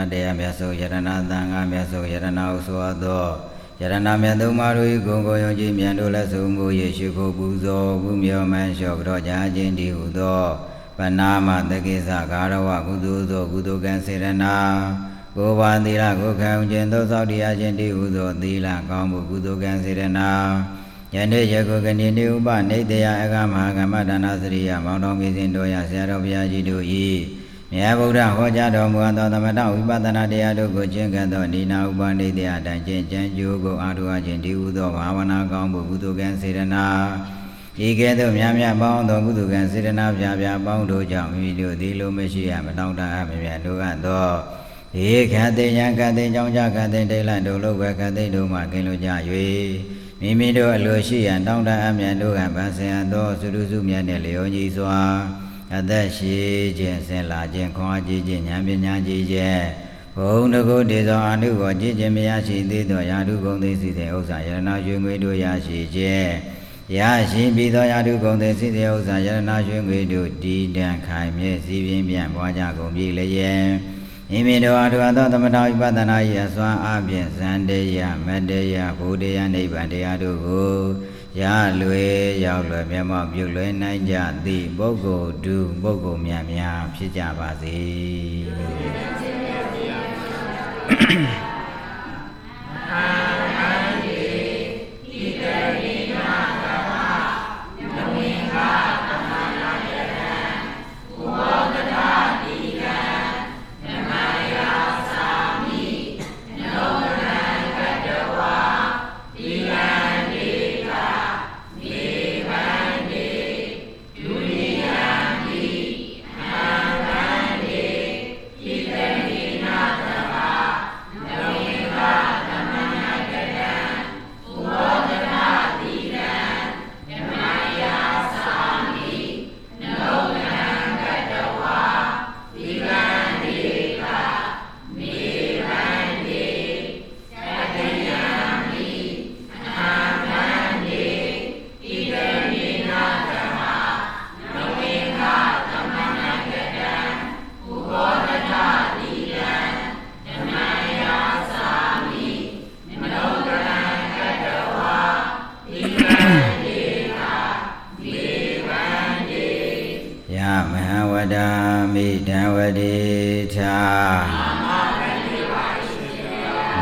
Dea Miaso Yarana Danga Miaso Yarana Usuado Yarana Miado Maru Gongo Yoji Miandola Sumbu Yeshuko Buzo Bumio Mansho Groja Jindi Udo Panama Tegisa Garawa Guduzo Gudugan Sirena Goba Dila Gokam Jendo Saudi Agenti Udo Dila Kambu Gudugan Sirena Yande Jago Gandini Uba Netea Agama Gamadana Sriya Mountain Gizindoya Serobia Jidu Yabuda Hoja Domuanda Tamata Ubadana Deado Gojengado Nina Ubandi Dea Danjen Janjugo Adua Jendi Udo Havana Gambu Budugan Sirena Igedo Yamya Bound of Budugan Sirena Jabia Bound Jam Video Dilo Meshia Madonda Amia Dugando Ekate Yankate Jonja Kate Dayland Dologa Kate Duma Kiloja Yui Mimido Lushi and Donda Amia Dugan Baseando Suruzumia Leoni Soa Adashi Jensen La Jenkwa Jijin Yamina Jije Pondago Dezo Anu Jimiashi Dido Yadu Gondi City Osa Yana Jungu Yashi Je Yashi Bido Yadu Gondi City Osa Yana Jungu Didan Kaime Sivim Bian Waja Gombi Leye Imido Adu Ado Tamata Ibadana Yaswa Abien Sandeya Medeya Budeya Nebandea Dugo Ya Lue Yao Lue Mema Bule Naija Di Bogo Du Bogo Miamia Pijabasi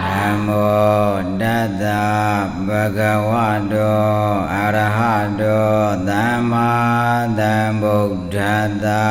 Namo Dada Bhagavato Arahato Dhamma Sambuddhassa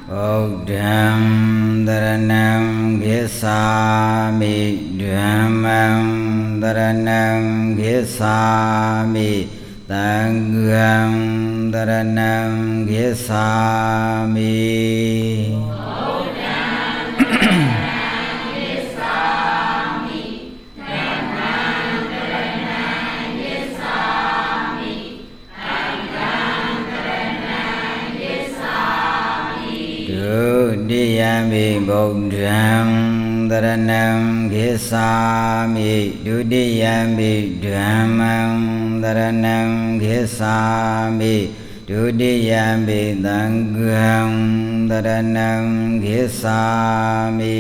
Buddham Dharanam Gissami Dhammam Dharanam Gissami Sangham Dharanam Gissami Dudiyami Buddham Dharanam Gissami Dudiyami Dhammam Dharanam Gissami Dudiyami Sangham Dharanam Gissami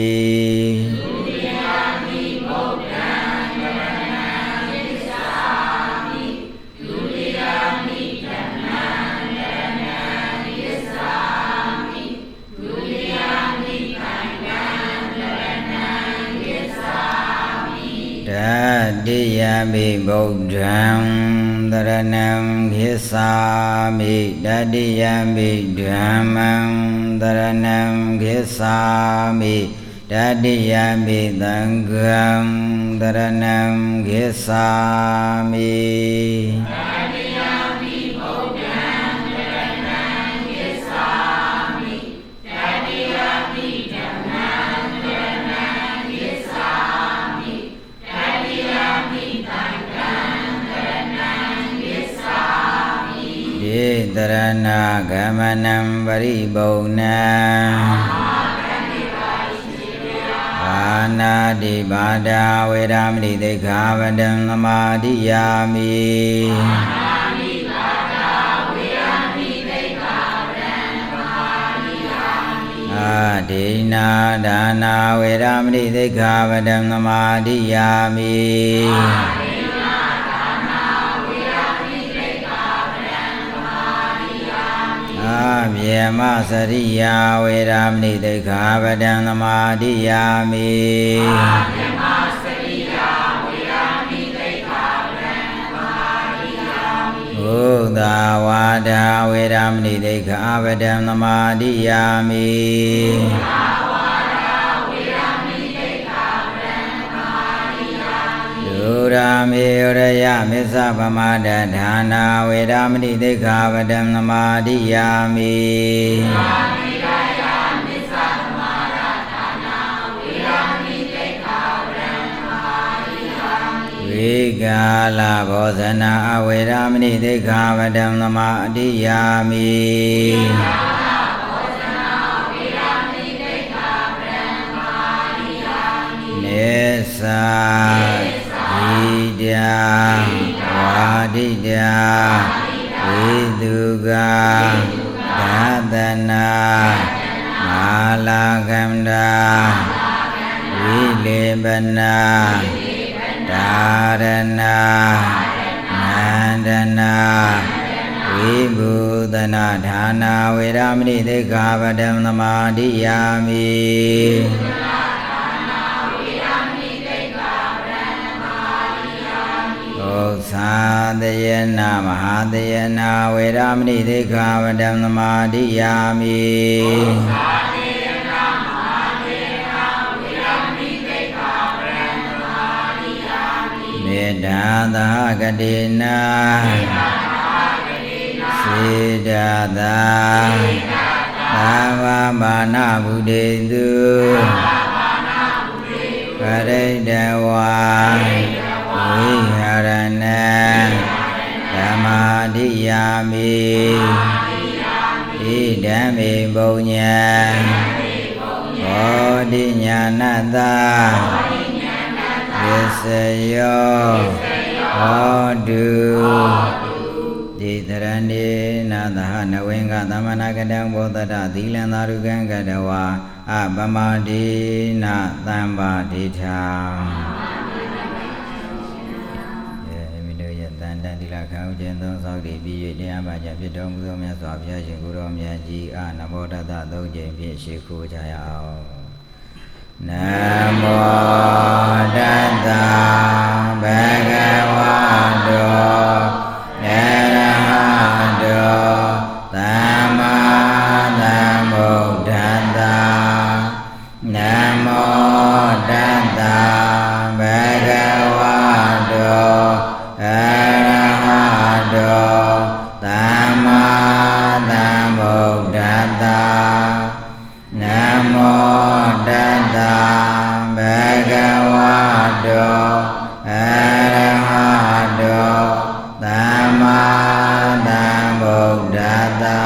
Dadiyami Buddham Dharanam Gissami Dadiyami Dhammam Dharanam Gissami Dadiyami Sangham Dharanam Gissami Dadiyami Buddham Tarana Gamanam Varibona Anadi Bada Vedamni Dekhavadam Namadiyami Adina Dana Vedamni Dekhavadam Namadiyami Abhyama Sariya Vedamni Dekhavadam Namadiyami Uddha Vada Vedamni Dekhavadam Namadiyami Durami Uraya Misa Pamada Dhana Vedamni Dekhavadam Namadiyami Vigala Bhosana Vedamni Dekhavadam Namadiyami Nesa Vidya Vadidya Viduga Dadana Malagamda Vilebana Dharana Nandana Vibhudana Dhana Vedamni Dekhavadam Namadiyami Sadayana Mahadayana Vedamni Dekhavadam Namadiyami Vedada Gadina Siddhata Bhavana Buddhidu Paraidawa Viharana Dhamadiyami Idami Bhunya Bodhinyanata Visayo Hodu Ditarani Nadaha Nawenga Tamanagadam Bodhata Dilandarugan Gadawa Abhamadina Tambadita Khảo trên tôn sau kỳ bi duyệt địa bà chạp phía đông của mẹ xóa phía trên của đô mẹ chi a nam mô đa tạ tôn trên phía sư khu chai ảo nam mô đa tạ bhagavato arahato sammasambuddhassa nam mô đa tạ bhagavato Sammasambuddhassa Nam mô Tassa Bhagavato Arahato Sammasambuddhassa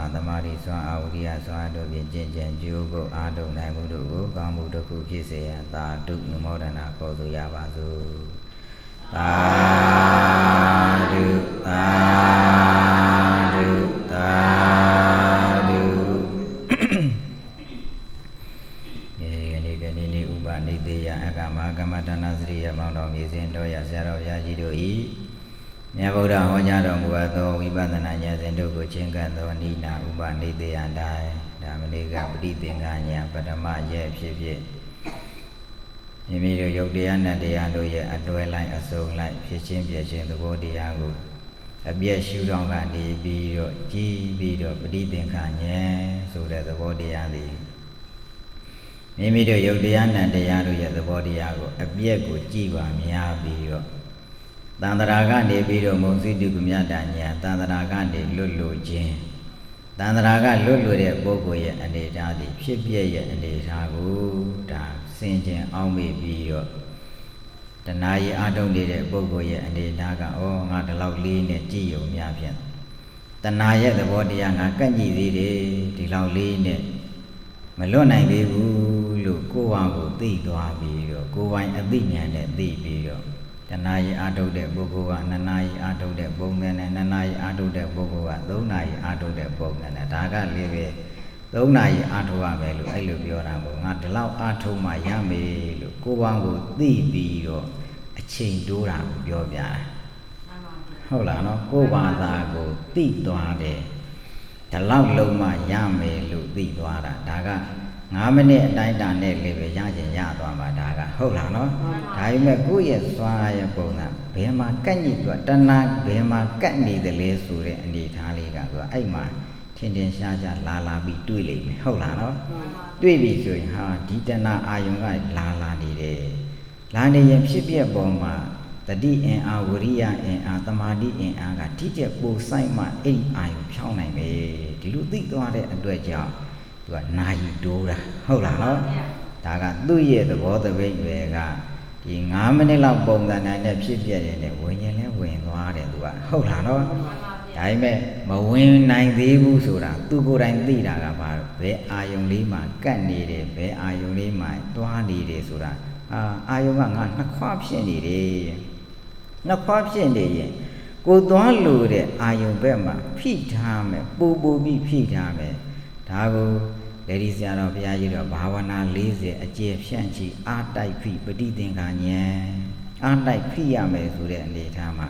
Tamari Swan Auria Swan Do Vincent Jugo Ado Namudu Gamudu Kukise Tadu Numodana Kodu Yabazu Tadu Tadu Tadu Gani Ubani Deya Agama Gamatana Sriya Mountain Mizindo Yasaro Yajidoi Nhà Bồ Đà Hoa Nhà Đồng Bùa Tô Vipasana Nhà Sen Đô Của Trên Cả Tô Ni Na Ubani Deya Đài Đà Mê Gà Budi Tiền Ngà Nhà Padama Ye Phê Phê Yemi Do Yog Deya Na Deya Do Ye Adwe Lai Asong Lai Phê Trên Phê Trên Tô Bồ Deya Gu Abye Shu Dong Ga Di Bi Do Chi Bi Do Budi Tiền Ngà Nhà Su Đà Tô Bồ Deya Di Yemi Do Yog Deya Na Deya Do Ye Tô Bồ Deya Gu Abye Gu Chi Wa Mya Bi Do Tandaraga de Biro Mosi Dukumyata Nya, Tandaraga de Lulu Jin, Tandaraga Lulu de Bogoya and the Dadi, Shipya and the Tagu, Da Saint Aumi Biro, တဏှာကြီးအာထုတ်နေတဲ့ပုဂ္ဂိုလ်ရဲ့အနေအထားကငါဒီလောက်လေးနဲ့ကြည်ယုံများဖြင့်တဏှာရဲ့သဘောတရားငါကန့်ကြည့်သေးတယ်ဒီလောက်လေးနဲ့မလွတ်နိုင်သေးဘူးလို့ကိုယ်ဝါကိုသိသွားပြီးတော့ကိုယ်ပိုင်အသိဉာဏ်နဲ့သိပြီးတော့တဏှာကြီးအာထုတ်တဲ့ပုဂ္ဂိုလ်က2နာရီအာထုတ်တဲ့ပုံစံနဲ့2နာရီအာထုတ်တဲ့ပုဂ္ဂိုလ်က3နာရီအာထုတ်တဲ့ပုံစံနဲ့ဒါကလေးပဲ3နာရီအာထုတ်ရမယ်လို့အဲ့လိုပြောတာပေါ့ငါဒီလောက်အာထုတ်မှရမယ်လို့ကိုယ်ဝါကိုသိပြီးတော့အချိန်တိုးတာကိုပြောပြတာဟုတ်လားနော်ကိုယ်ဘာသာကိုသိသွားတယ်ဒီလောက်လုံးမှရမယ်လို့သိသွားတာဒါက9မိနစ်အတိုင်းတာနဲ့လည်းပဲရချင်ရသွားမှာဒါကဟုတ်လားနော်ဒါပေမဲ့ကိုယ့်ရဲ့သွားရဲ့ပုံစံဘယ်မှာကန့်ညစ်သွားတဏှာဘယ်မှာကန့်နေတယ်လဲဆိုတဲ့အနေထားလေးကဆိုအဲ့မှာထင်ထင်ရှားရှားလာပြီးတွေ့လိမ့်မယ်ဟုတ်လားနော်တွေ့ပြီဆိုရင်ဟာဒီတဏှာအာယုံကလာနေတယ်လာနေရင်ဖြစ်ပြပုံမှာတတိအင်အားဝရိယအင်အားတမာတိအင်အားကတိကျပိုဆိုင်မှအဲ့ဒီအာယုံဖြောင်းနိုင်ပဲဒီလိုသိသွားတဲ့အတွက်ကြောင့်သူကနာယီတိုးတာဟုတ်လားနော်ဒါကသူ့ရဲ့သဘောတပိတ်ပဲကဒီ9မိနစ်လောက်ပုံစံနဲ့ဖြစ်ပြတဲ့ဝิญဉ်လဲဝင်သွားတယ်သူကဟုတ်လားနော်ဒါပေမဲ့မဝင်နိုင်သေးဘူးဆိုတာသူကိုယ်တိုင်သိတာကဘာဘယ်အာယုံလေးမှကတ်နေတယ်ဘယ်အာယုံလေးမှတွားနေတယ်ဆိုတာအာယုံကငါနှစ်ခွဖြစ်နေတယ်နှစ်ခွဖြစ်နေရင်ကိုသွားလို့တဲ့အာယုံဘက်မှာဖိထားမယ်ပူပြီးဖိထားမယ်ဒါကိုလေဒီဆရာတော်ဘုရားကြီးတော်ဘာဝနာ40အကျေဖြန့်ကြည့်အာတိုက်ဖိပဋိသင်္ခာဉာဏ်အာတိုက်ဖိရမယ်ဆိုတဲ့အနေထားမှာ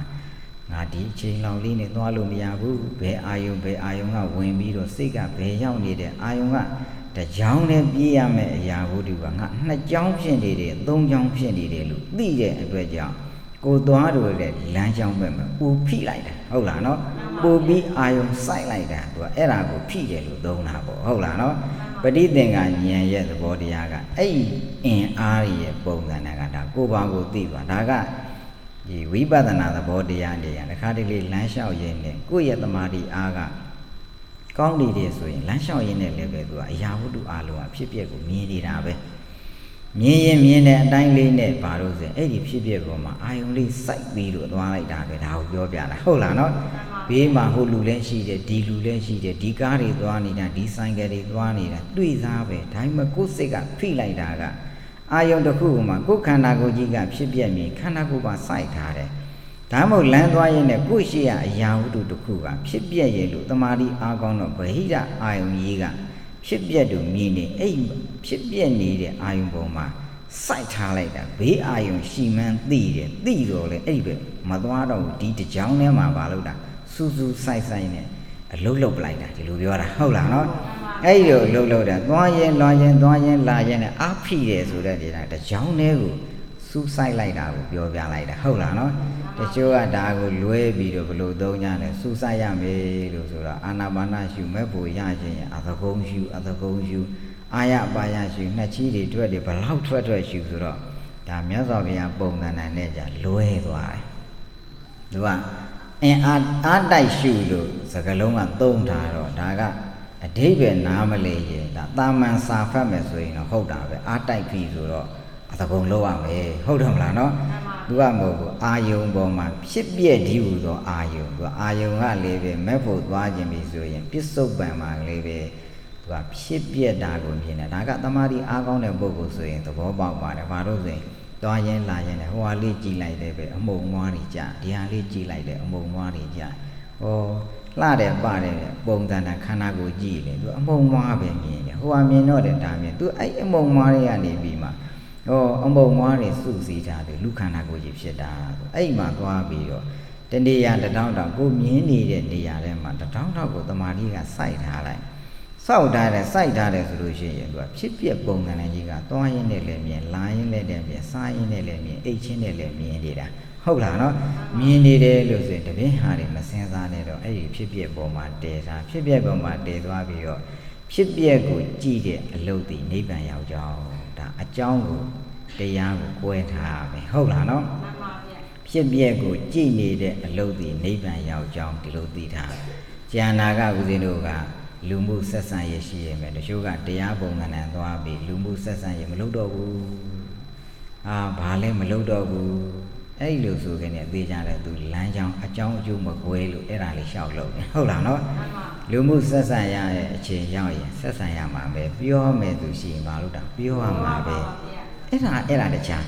ငါဒီအချိန်လောက်လေးနဲ့သွားလို့မရဘူးဘယ်အာယုံကဝင်ပြီးတော့စိတ်ကဘယ်ရောက်နေတဲ့အာယုံကတစ်ကြောင်းနဲ့ပြေးရမယ်အရာဝတ္ထုကငါ2ကြောင်းဖြစ်နေတယ်3ကြောင်းဖြစ်နေတယ်လို့သိတဲ့အတွက်ကြောင့်ကိုသွားတို့တဲ့လမ်းကြောင်းဘက်မှာပူဖိလိုက်တာဟုတ်လားနော်ပူပြီးအာယုံစိုက်လိုက်တာသူကအဲ့ဒါကိုဖိတယ်လို့သုံးတာပေါ့ဟုတ်လားနော်ပဋိသင်္ခာဉာဏ်ရဲ့သဘောတရားကအဲ့ဒီအင်အားရဲ့ပုံစံကဒါကိုယ်ပါကိုသိသွားဒါကဒီဝိပဿနာသဘောတရားတွေရတခါတလေလမ်းလျှောက်ရင်းနဲ့ကိုယ့်ရဲ့တမာတိအားကကောင်းနေတယ်ဆိုရင်လမ်းလျှောက်ရင်းနဲ့လည်းပဲသူကအရာဝတ္ထုအလုံးအဖြစ်ပျက်ကိုမြင်နေတာပဲမြင်ရင်မြင်တဲ့အတိုင်းလေးနဲ့ဘာလို့ဆိုအဲ့ဒီဖြစ်ပျက်ပေါ်မှာအာယုံလေးစိုက်ပြီးတော့သွားလိုက်တာပဲဒါကိုပြောပြတာဟုတ်လားနော်ဘေးမှာဟိုလူလည်းရှိတယ်ဒီလူလည်းရှိတယ်ဒီကားတွေသွားနေတာဒီဆိုင်ကယ်တွေသွားနေတာတွေ့စားပဲဒါပေမဲ့ကိုယ်စိတ်ကဖိလိုက်တာကအာယုံတစ်ခုမှာကိုယ်ခန္ဓာကိုယ်ကြီးကဖြစ်ပျက်မြင်ခန္ဓာကိုယ်ပါစိုက်ထားတယ်ဒါမှမဟုတ်လမ်းသွားရင်လည်းကိုယ်ရှိရအရာဝတ္ထုတစ်ခုကဖြစ်ပျက်ရဲ့လို့တမာတိအားကောင်းတော့ဗဟိတအာယုံကြီးကဖြစ်ပျက်တူမြင်နေအဲ့ဖြစ်ပျက်နေတဲ့အာယုံပေါ်မှာစိုက်ထားလိုက်တာဘေးအာယုံရှိမှန်းသိတယ်သိတော့လေအဲ့ဒီပဲမသွားတော့ဘူးဒီတကြောင်ထဲမှာပါလို့တာစူးစူးစိုက်နဲ့အလုတ်လုတ်ပလိုက်တာဒီလိုပြောတာဟုတ်လားနော်အဲ့ဒီလိုအလုတ်လုတ်တာသွားရင်လွန်ရင်သွားရင်လာရင်နဲ့အားဖိတယ်ဆိုတဲ့ဒီတကြောင်ထဲကိုစူးစိုက်လိုက်တာကိုပြောပြလိုက်တာဟုတ်လားနော်တချို့ကဒါကိုလွဲပြီးတော့ဘလို့သုံးကြတယ်စူးစိုက်ရမယ်လို့ဆိုတော့အာနာပါနရှုမဲ့ဖို့ရခြင်းအသကုံရှုအာရပါရရှုနှစ်ချီးတွေထွက်တယ်ဘလောက်ထွက်ရှုဆိုတော့ဒါမြတ်စွာဘုရားပုံသဏ္ဍာန်နဲ့じゃလွဲသွားတယ်သူကအင်အားတိုက်ရှုလို့စကလုံးကသုံးထားတော့ဒါကအဓိပ္ပာယ်နားမလဲရင်ဒါတာမန်စာဖတ်မယ်ဆိုရင်တော့ဟုတ်တာပဲအားတိုက်ပြီဆိုတော့အသကုံလောက်ရမယ်ဟုတ်တယ်မလားနော်သူကမဟုတ်ဘူးအာယုံပေါ်မှာဖြစ်ပြက်ဒီဟုသောအာယုံသူကအာယုံကလေးပဲမဲ့ဖို့သွားခြင်းပြီဆိုရင်ပစ္စုပန်မှာလေးပဲသူကဖြစ်ပြက်တာကိုမြင်တယ်ဒါကတမာတိအားကောင်းတဲ့ပုဂ္ဂိုလ်ဆိုရင်သဘောပေါက်ပါတယ်ဘာလို့ဆိုရင်သွားရင်လာရင်လည်းဟိုဟာလေးကြည်လိုက်တယ်ပဲအမုံမွားတွေကြာဒီဟာလေးကြည်လိုက်တယ်အမုံမွားတွေကြာဟောလှတယ်ပါတယ်ပုံသဏ္ဍာန်ခန္ဓာကိုယ်ကြည့်တယ်သူအမုံမွားပဲမြင်တယ်ဟိုဟာမြင်တော့တယ်ဒါမြင်သူအဲ့အမုံမွားတွေကနေပြီးမှအမုံမွားတွေစုစည်းထားတယ်လူခန္ဓာကိုယ်ကြီးဖြစ်တာအဲ့မှာသွားပြီးတော့တနေရာတထောင်တောင်ကိုမြင်နေတဲ့နေရာထဲမှာတထောင်တောင်ကိုတမာတိကစိုက်ထားလိုက်စောက်ထားတယ်စိုက်ထားတယ်ဆိုလို့ရှိရင်သူကဖြစ်ပြပုံသဏ္ဍာန်ကြီးကသွားရင်းနဲ့လည်းမြင်လာရင်းနဲ့လည်းမြင်စားရင်းနဲ့လည်းမြင်အိတ်ချင်းနဲ့လည်းမြင်နေတာဟုတ်လားနော်မြင်နေတယ်လို့ဆိုရင်တပည့်ဟာတွေမစင်စားနဲ့တော့အဲ့ဒီဖြစ်ပြပုံမှာတည်ထားဖြစ်ပြပုံမှာတည်သွားပြီးတော့ဖြစ်ပြကိုကြည့်တဲ့အလုပ်ဒီနိဗ္ဗာန်ရောက်ကြောင်းဒါအကြောင်းကိုတရားကိုကွဲထားမယ်ဟုတ်လားနော်ဖြစ်ပြကိုကြည့်နေတဲ့အလုပ်ဒီနိဗ္ဗာန်ရောက်ကြောင်းဒီလိုသိထားဉာဏ်နာကဦးဇင်းတို့ကလူမှုဆက်ဆံရေးရှိရမယ်တချို့ကတရားပုံသဏ္ဍာန်သွားပြီးလူမှုဆက်ဆံရေးမလုပ်တော့ဘူး Bale Melodogu, Elu Sugan, they are to Lanjang, a John Jumaguelu, Erali Shawlo. Hold on, no? Lumu Sasaya, Chayay, Sasayama, pure Medusi, Maluda, pure Mabe. Era the chan.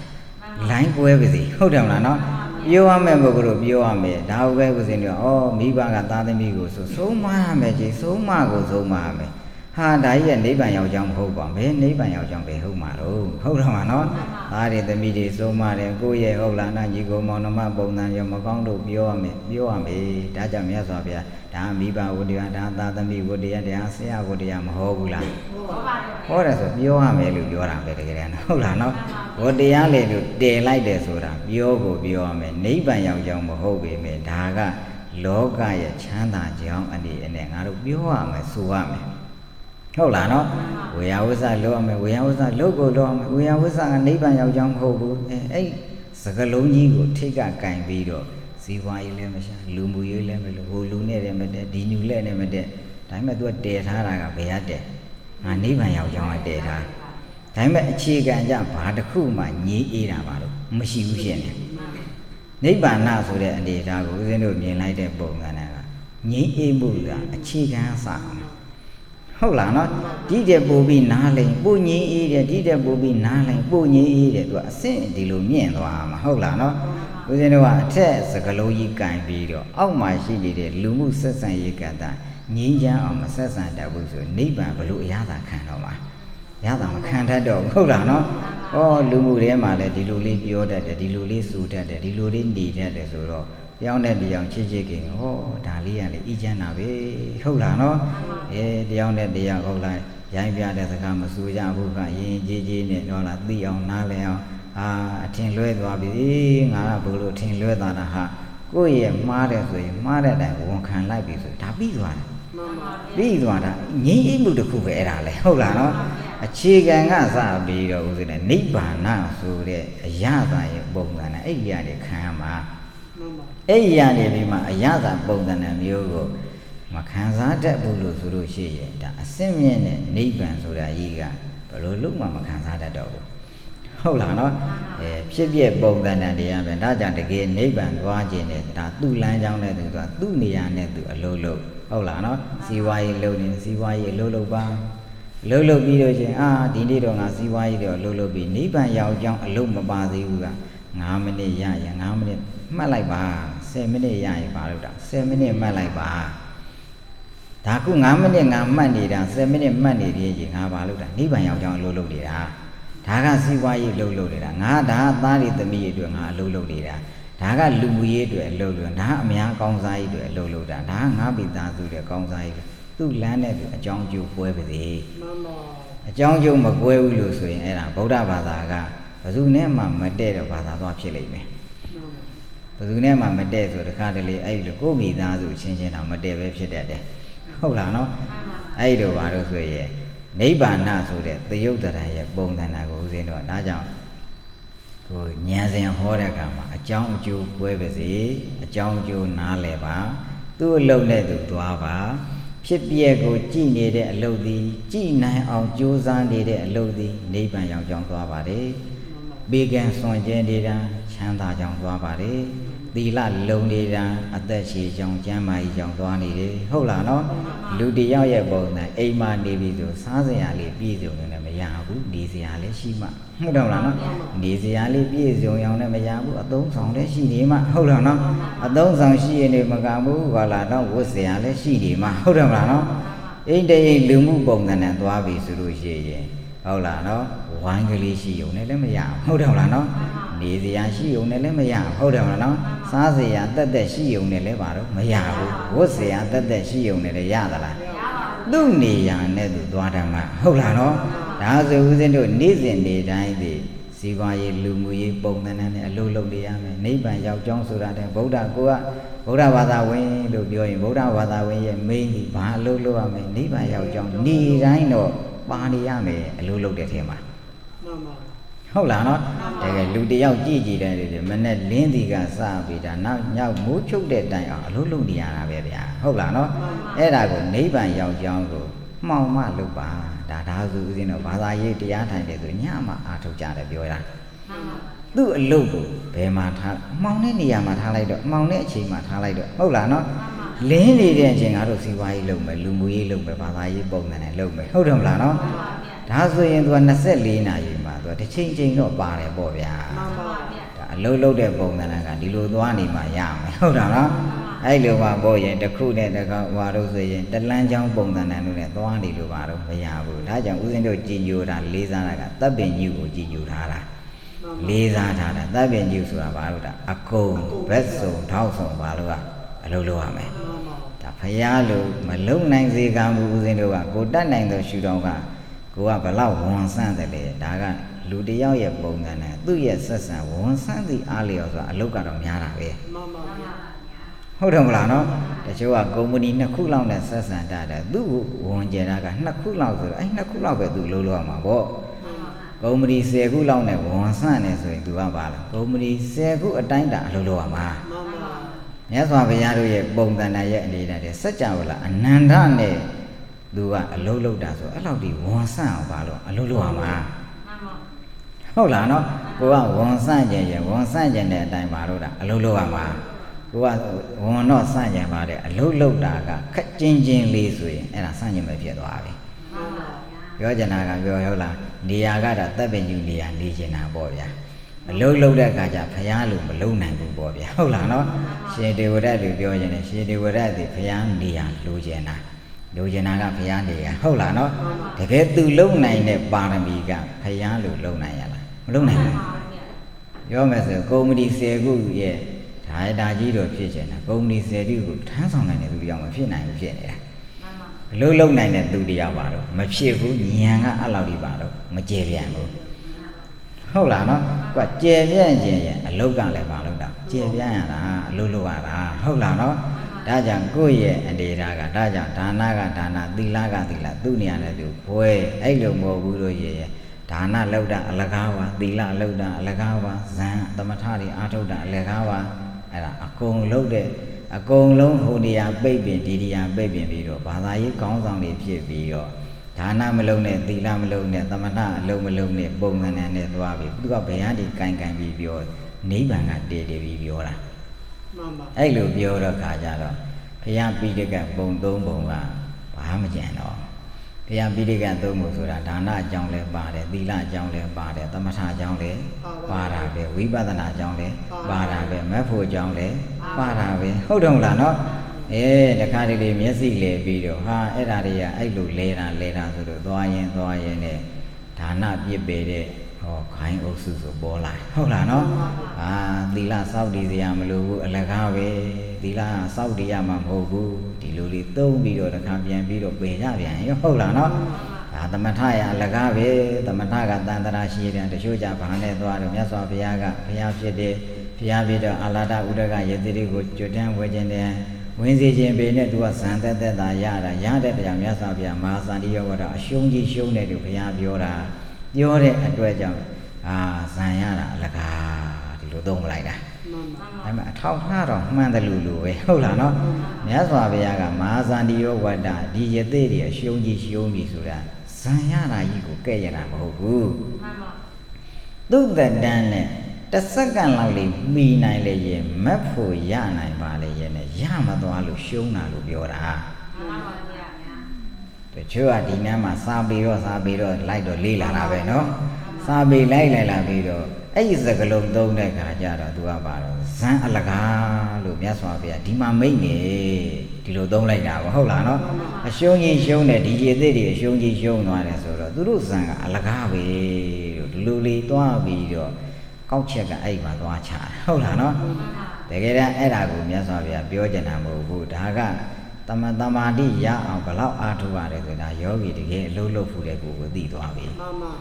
Line go everything. Hold on, no? You are member group, you are me. Now where was in your Miba Tadamigo, so my magic, so Mago, so Mame. Die and neighbor your young hope on me, neighbor your young Behumaro. Hold on, no? I did the media so much and go ye, Olana, you go Monoma, Bona, your Magondo, you are me, Tajam Yasabia, Damiba, would you and that me would the Asia, would the Amhobula. What is a you are me, you are better again. Hold on, no? What the alley daylight is or a Biogo, Biome, neighbor young Mahobi, me, Daga, Loga, Chanda, Jong, and the Enang, Bioame, Suame. Hold on, no? We always are low, we always are logo, we always are a neighbor young hobo. Eh, Sagaloni, take a kind video. See why you let me, Lumu, you let me, who lunate them at that, did you let them at that? Time at what day I got there. A neighbor young data. Time at chick and jump, part of whom I need eat about Musician. Neighbor now so that data goes into me like that bone and Ni a buddha, a chick and sound. Hold on, not did a booby gnarling, bunny eat, did a booby gnarling, bunny eat it was sent the lumian. Hold on, no? Within a test, a galoy kind video. Oh, my she did Lumu says and you got that. Ninja or Massassin that was a neighbor below Yada kind of one. Yada can't have dog. Hold on, no? Oh, Lumu Rema, the Diluli Pioda, the Diluli suited, the Diluli needed the Zoro. Young and the young chicken, Dali and the Ijanabe, hold on, no? The young and the young old life, Yambia, the Kamasuja, Buka, Gigi, Nola, the young Naleo, Tin Luet Wabi, Arabulu, Tin Luet, go ye, mother, that one can like this, Tabi one. These one, ye able to cook it, hold on, no? A chicken as a big old in a neighbor now, so the Yada, Bong and Aya, the Kama. Aya, the Yada, Bong and Yogo. Makanza, that Bulu, Surushi, a simian neighbor, so that Yiga, but look, Makanza, that dog. Hold on, no? Should be a bone than the other, and that again, neighbor and watching it, that 2 lines down there to 2 near to a low. Hold on, no? See why you loading, see why you low bar. Lolo video, did on a see why you lolo be neighbor, young, a low babazi, how many ya, how many Malay bar, 7 minute ya, 7 minute Malay bar. Taku Namani, money, 7 minute money, how about neighbor, young lolo did. Taga see why you low loaded. Nada, that is the me doing a low loaded. Taga Lumu to a low load, Namia Gonzai to a low load, and Happy dance to the Gonzai. သူ့လမ်းနဲ့အကြောင်းကျိုးပွဲပါစေအကြောင်းကျိုးမပွဲဘူးလို့ဆိုရင်အဲ့ဒါဗုဒ္ဓဘာသာကဘယ်သူနဲ့မှမတည့်တဲ့ဘာသာသွားဖြစ်လိမ့်မယ်ဘယ်သူနဲ့မှမတည့်ဆိုတခါတလေအဲ့လိုကိုယ်မိသားစုချင်းချင်းတော့မတည့်ပဲဖြစ်တတ်တယ်ဟုတ်လားနော်အဲ့လိုပါလို့ဆိုရင်နိဗ္ဗာန်ဆိုတဲ့သယုတ်တရရဲ့ပုံသဏ္ဍာန်ကိုဦးဇင်းတို့ဒါကြောင့်ကိုဉာဏ်စဉ်ဟောတဲ့အခါမှာအကြောင်းအကျိုးပွဲပါစေအကြောင်းအကျိုးနားလည်ပါသူ့အလုပ်နဲ့သူသွားပါဖြစ်ပြက်ကိုကြည်နေတဲ့အလုပ်သည်ကြည်နိုင်အောင်ကြိုးစားနေတဲ့အလုပ်သည်နိဗ္ဗာန်ရောက်ကြောင်းသွားပါတယ်။ဘေကံစွန့်ကြဲနေတာချမ်းသာကြောင်းသွားပါတယ်။သီလလုံနေတာအသက်ရှည်ကြောင်းကျမ်းမာရေးကြောင်းသွားနေတယ်။ဟုတ်လားနော်။လူတယောက်ရဲ့ပုံစံအိမ်မှာနေပြီးဆိုစားစရာလေးပြည့်စုံနေတယ်မရဘူး။နေစရာလည်းရှိမှဟုတ်တယ်မလားနော်။နေစရာလေးပြည့်စုံအောင်လည်းမရဘူး။အသုံးဆောင်လည်းရှိနေမှဟုတ်တယ်နော်။အသုံးဆောင်ရှိရင်လည်းမကဘူး။ဘာလာတော့ဝတ်စရာလည်းရှိနေမှဟုတ်တယ်မလားနော်။အိမ်တအိမ်လူမှုပုံစံနဲ့သွားပြီဆိုလို့ရှိရင်ဟုတ်လားနော်။ဝိုင်းကလေးရှိုံနဲ့လည်းမရဘူးဟုတ်တယ်မလားနော်။နေစရာရှိုံနဲ့လည်းမရဟုတ်တယ်မလားနော်။စားစရာတက်တက်ရှိုံနဲ့လည်းပါတော့မရဘူး။ဝတ်စရာတက်တက်ရှိုံနဲ့လည်းရသလား။သူ့နေရာနဲ့သူသွားတယ်မှာဟုတ်လားနော်။ဒါဆိုဦးဇင်းတို့နေ့စဉ်နေ့တိုင်းဒီစီပွားရေးလူမှုရေးပုံသဏ္ဍာန်နဲ့အလုပ်လုပ်နေရမယ်နိဗ္ဗာန်ရောက်ကြောင်းဆိုတာတဲ့ဗုဒ္ဓကိုကဗုဒ္ဓဘာသာဝင်လို့ပြောရင်ဗုဒ္ဓဘာသာဝင်ရဲ့မိန်းကြီးဘာအလုပ်လုပ်ရမယ်နိဗ္ဗာန်ရောက်ကြောင်းနေတိုင်းတော့ပါနေရမယ်အလုပ်လုပ်တဲ့ထဲမှာမှန်ပါဟုတ်လားနော်တကယ်လူတယောက်ကြည့်တယ်မနဲ့လင်းဒီကစပြီးတာနောက်ညောက်မိုးချုပ်တဲ့တိုင်အောင်အလုပ်လုပ်နေရတာပဲဗျာဟုတ်လားနော်အဲ့ဒါကိုနိဗ္ဗာန်ရောက်ကြောင်းကိုမှောင်မလုပ်ပါဒါဆိုဦးဇင်းတို့ဘာသာရေးတရားထိုင်တယ်ဆိုညမှအားထုတ်ကြတယ်ပြောရမှ သူ့အလုပ်ကိုဘယ်မှာထားမှောင်တဲ့နေရာမှာထားလိုက်တော့မှောင်တဲ့အချိန်မှာထားလိုက်တော့ဟုတ်လားနော်လင်းနေတဲ့အချိန်ကတော့စီးပွားရေးလုပ်မယ်လူမှုရေးလုပ်မယ်ဘာသာရေးပုံစံနဲ့လုပ်မယ်ဟုတ်တယ်မလားနော်ဒါဆိုရင်သူက24နာရီမှာသူကတစ်ချိန်တော့ပါတယ်ပေါ့ဗျာဒါအလုပ်လုပ်တဲ့ပုံစံကဒီလိုသွားနေမှရမယ်ဟုတ်တာနော်အဲ့လိုပါပေါ့ရင်တစ်ခုနဲ့တစ်ခါဟွာလို့ဆိုရင်တလန်းချောင်းပုံစံနဲ့သွားနေလို့ပါတော့မရဘူးဒါကြောင့်ဦးဇင်းတို့ကြည်ညိုတာလေးစားတာကတပ်ပင်ညုကိုကြည်ညိုထားတာလေးစားထားတာတပ်ပင်ညုဆိုတာဘာလို့ဒါအကုန်ဘက်စုံထောက်ဆောင်ဘာလို့ကအလုပ်လုပ်ရမယ်ဒါဖရာလို့မလုံနိုင်စေကံဘူးဦးဇင်းတို့ကကိုတတ်နိုင်သောရှုထောင့်ကကိုကဘလောက်ဝန်ဆန့်တယ်လေဒါကလူတယောက်ရဲ့ပုံစံနဲ့သူ့ရဲ့ဆက်ဆံဝန်ဆန့်သည့်အားလျော်ဆိုတာအလုပ်ကတော့များတာပဲဟုတ်တယ်မလားနော်တချို့ကကုမ္ပဏီ2ခုလောက်နဲ့ဆက်ဆံတတ်တယ်သူ့ကိုဝန်ကျင်တာက2ခုလောက်ဆိုတော့အဲ့2ခုလောက်ပဲသူလုပ်လို့ရမှာပေါ့ကုမ္ပဏီ10ခုလောက်နဲ့ဝန်ဆန့်နေဆိုရင်သူကပါလားကုမ္ပဏီ10ခုအတိုင်းတာအလုပ်လုပ်ရမှာမြတ်စွာဘုရားတို့ရဲ့ပုံသဏ္ဍာန်ရဲ့အနေနဲ့စัจ java လားအနန္တနဲ့သူကအလုပ်လုပ်တာဆိုအဲ့လောက်ဒီဝန်ဆန့်အောင်ပါလို့အလုပ်လုပ်ရမှာဟုတ်လားနော်ကိုကဝန်ဆန့်ခြင်းရဲ့ဝန်ဆန့်ခြင်းတဲ့အတိုင်းပါလို့တာအလုပ်လုပ်ရမှာကိုကဝန်တော့ဆန့်ခြင်းပါတဲ့အလုပ်လုပ်တာကခက်ချင်းချင်းလေးဆိုရင်အဲ့ဒါဆန့်ခြင်းပဲဖြစ်သွားပြီပြောချင်တာကပြောဟုတ်လားနေရာကတော့တပ်ပင်ယူနေရာနေချင်တာပေါ့ဗျာအလုံးလုံးတဲ့အခါကျဖျားလို့မလုံးနိုင်ဘူးပေါ့ဗျာဟုတ်လားနော်ရှင်ဒေဝရတ်လို့ပြောရင်ရှင်ဒေဝရတ်ဒီဖျားနေရာလိုချင်တာလိုချင်တာကဖျားနေရာဟုတ်လားနော်တကယ်သူလုံးနိုင်တဲ့ပါရမီကဖျားလို့လုံးနိုင်ရလားမလုံးနိုင်ဘူးပြောမယ်ဆိုကုမ္ပဏီ10ခုရဲ့ဒါရတာကြီးတော့ဖြစ်ချင်တာကုမ္ပဏီ10ခုကိုထမ်းဆောင်နိုင်တဲ့သူတရားမဖြစ်နိုင်ဘူးဖြစ်နေတာအလုံးလုံးနိုင်တဲ့သူတရားပါတော့မဖြစ်ဘူးဉာဏ်ကအဲ့လောက်ဒီပါတော့မကျေပြန်ဘူးဟုတ်လားနော်ကွာကျယ်ပြန့်ခြင်းရဲ့အလုတ်ကလည်းမလုပ်တာကျယ်ပြန့်ရတာအလုတ်လုပ်ရတာဟုတ်လားနော်ဒါကြောင့်ကိုယ့်ရဲ့အနေထားကဒါကြောင့်ဒါနကဒါနသီလကသီလသူ့နေရာနဲ့သူဘွဲအဲ့လိုမဟုတ်ဘူးလို့ရဲ့ဒါနလောက်တာအလကားပါသီလလောက်တာအလကားပါဇံသမထတွေအာထုတ်တာအလကားပါအဲ့ဒါအကုန်လုံးတဲ့အကုန်လုံးဟိုနေရာပိတ်ပင်ဒီနေရာပိတ်ပင်ပြီးတော့ဘာသာရေးကောင်းဆောင်တွေဖြစ်ပြီးတော့ဒါနမလုံးနဲ့သီလမလုံးနဲ့သမထအလုံးမလုံးနဲ့ပုံစံနဲ့သွားပြီသူကဘယ်ဟာဒီကင်ပြီးပြောနိဗ္ဗာန်ကတည်ပြီးပြောတာမှန်ပါအဲ့လိုပြောတော့ခါကြတော့ဘုရားပိဋကပုံ3ပုံကဘာမှမကြံတော့ဘုရားပိဋက3ပုံဆိုတာဒါနအကြောင်းလဲပါတယ်သီလအကြောင်းလဲပါတယ်သမထအကြောင်းလဲပါတာပဲဝိပဿနာအကြောင်းလဲပါတာပဲမက်ဖို့အကြောင်းလဲပါတာပဲဟုတ်တယ်မလားနော်တခါတလေမျက်စိလဲပြီးတော့ဟာအဲ့ဓာတွေကအဲ့လိုလဲတာဆိုတော့သွားရင်နဲ့ဒါနပြစ်ပေတဲ့ဟောခိုင်းအုပ်စုဆိုပေါ်လာဟုတ်လားနော်သီလစောင့်တည်စရာမလိုဘူးအလကားပဲသီလစောင့်တည်ရမှာမဟုတ်ဘူးဒီလိုလေးသုံးပြီးတော့တခါပြန်ပြီးတော့ပယ်ကြပြန်ရောဟုတ်လားနော်ဒါသမထရအလကားပဲသမထကတန်တရာရှိတယ်တချို့ကြဘာနဲ့သွားတော့မြတ်စွာဘုရားကဘုရားဖြစ်တယ်ဘုရားဖြစ်တော့အာလာဒဥဒကယေတိကိုကြွတန်းဝဲခြင်းတယ်ဝင်စေခြင်းပေနဲ့သူကဇန်သက်သာရတဲ့တရားမြတ်စွာဘုရားမဟာစန္ဒီယောဂတော့အရှုံးကြီးရှုံးတယ်လို့ဘုရားပြောတဲ့အတွက်ကြောင့်ဇန်ရတာအလကားဒီလိုသုံးလိုက်တာအဲ့မှာအထောက်ထားတော့မှန်တယ်လို့ပဲဟုတ်လားနော်မြတ်စွာဘုရားကမဟာစန္ဒီယောဝတ္တဒီယသိတွေအရှုံးကြီးဆိုတာဇန်ရတာကြီးကိုကဲ့ရတာမဟုတ်ဘူးသူ့သက်တမ်းနဲ့တစ်စက္ကန့်လောက်လေးမှီနိုင်လေရင်မက်ဖို့ရနိုင်ပါလေရဲ့နဲ့ရမသွားလို့ရှုံးတာလို့ပြောတာမှန်ပါဗျာတချို့ကဒီနန်းမှာစာပေတော့လိုက်တော့လေးလာတာပဲနော်စာပေလိုက်လာပြီးတော့အဲ့ဒီစကလုံးသုံးတဲ့ခါကျတော့သူကပါတော့ဇန်အလကားလို့မြတ်စွာဘုရားဒီမှာမိတ်နေဒီလိုသုံးလိုက်တာပေါ့ဟုတ်လားနော်အရှုံးကြီးရှုံးတယ်ဒီရေသစ်တွေအရှုံးကြီးရှုံးသွားတယ်ဆိုတော့သူတို့ဇန်ကအလကားပဲလို့ဒီလိုလေးသွားပြီးတော့ကောက်ချက်ကအဲ့မှာသွားချတာဟုတ်လားနော်တကယ်တမ်းအဲ့ဒါကိုမြတ်စွာဘုရားပြောကြတာမဟုတ်ဘူးဒါကတမာတိရအောင်ဘလောက်အားထုတ်ရတယ်ဆိုတာယောဂီတကယ်အလုံးလုံးဖူးတဲ့ကိုသိသွားပြီမှန်ပါ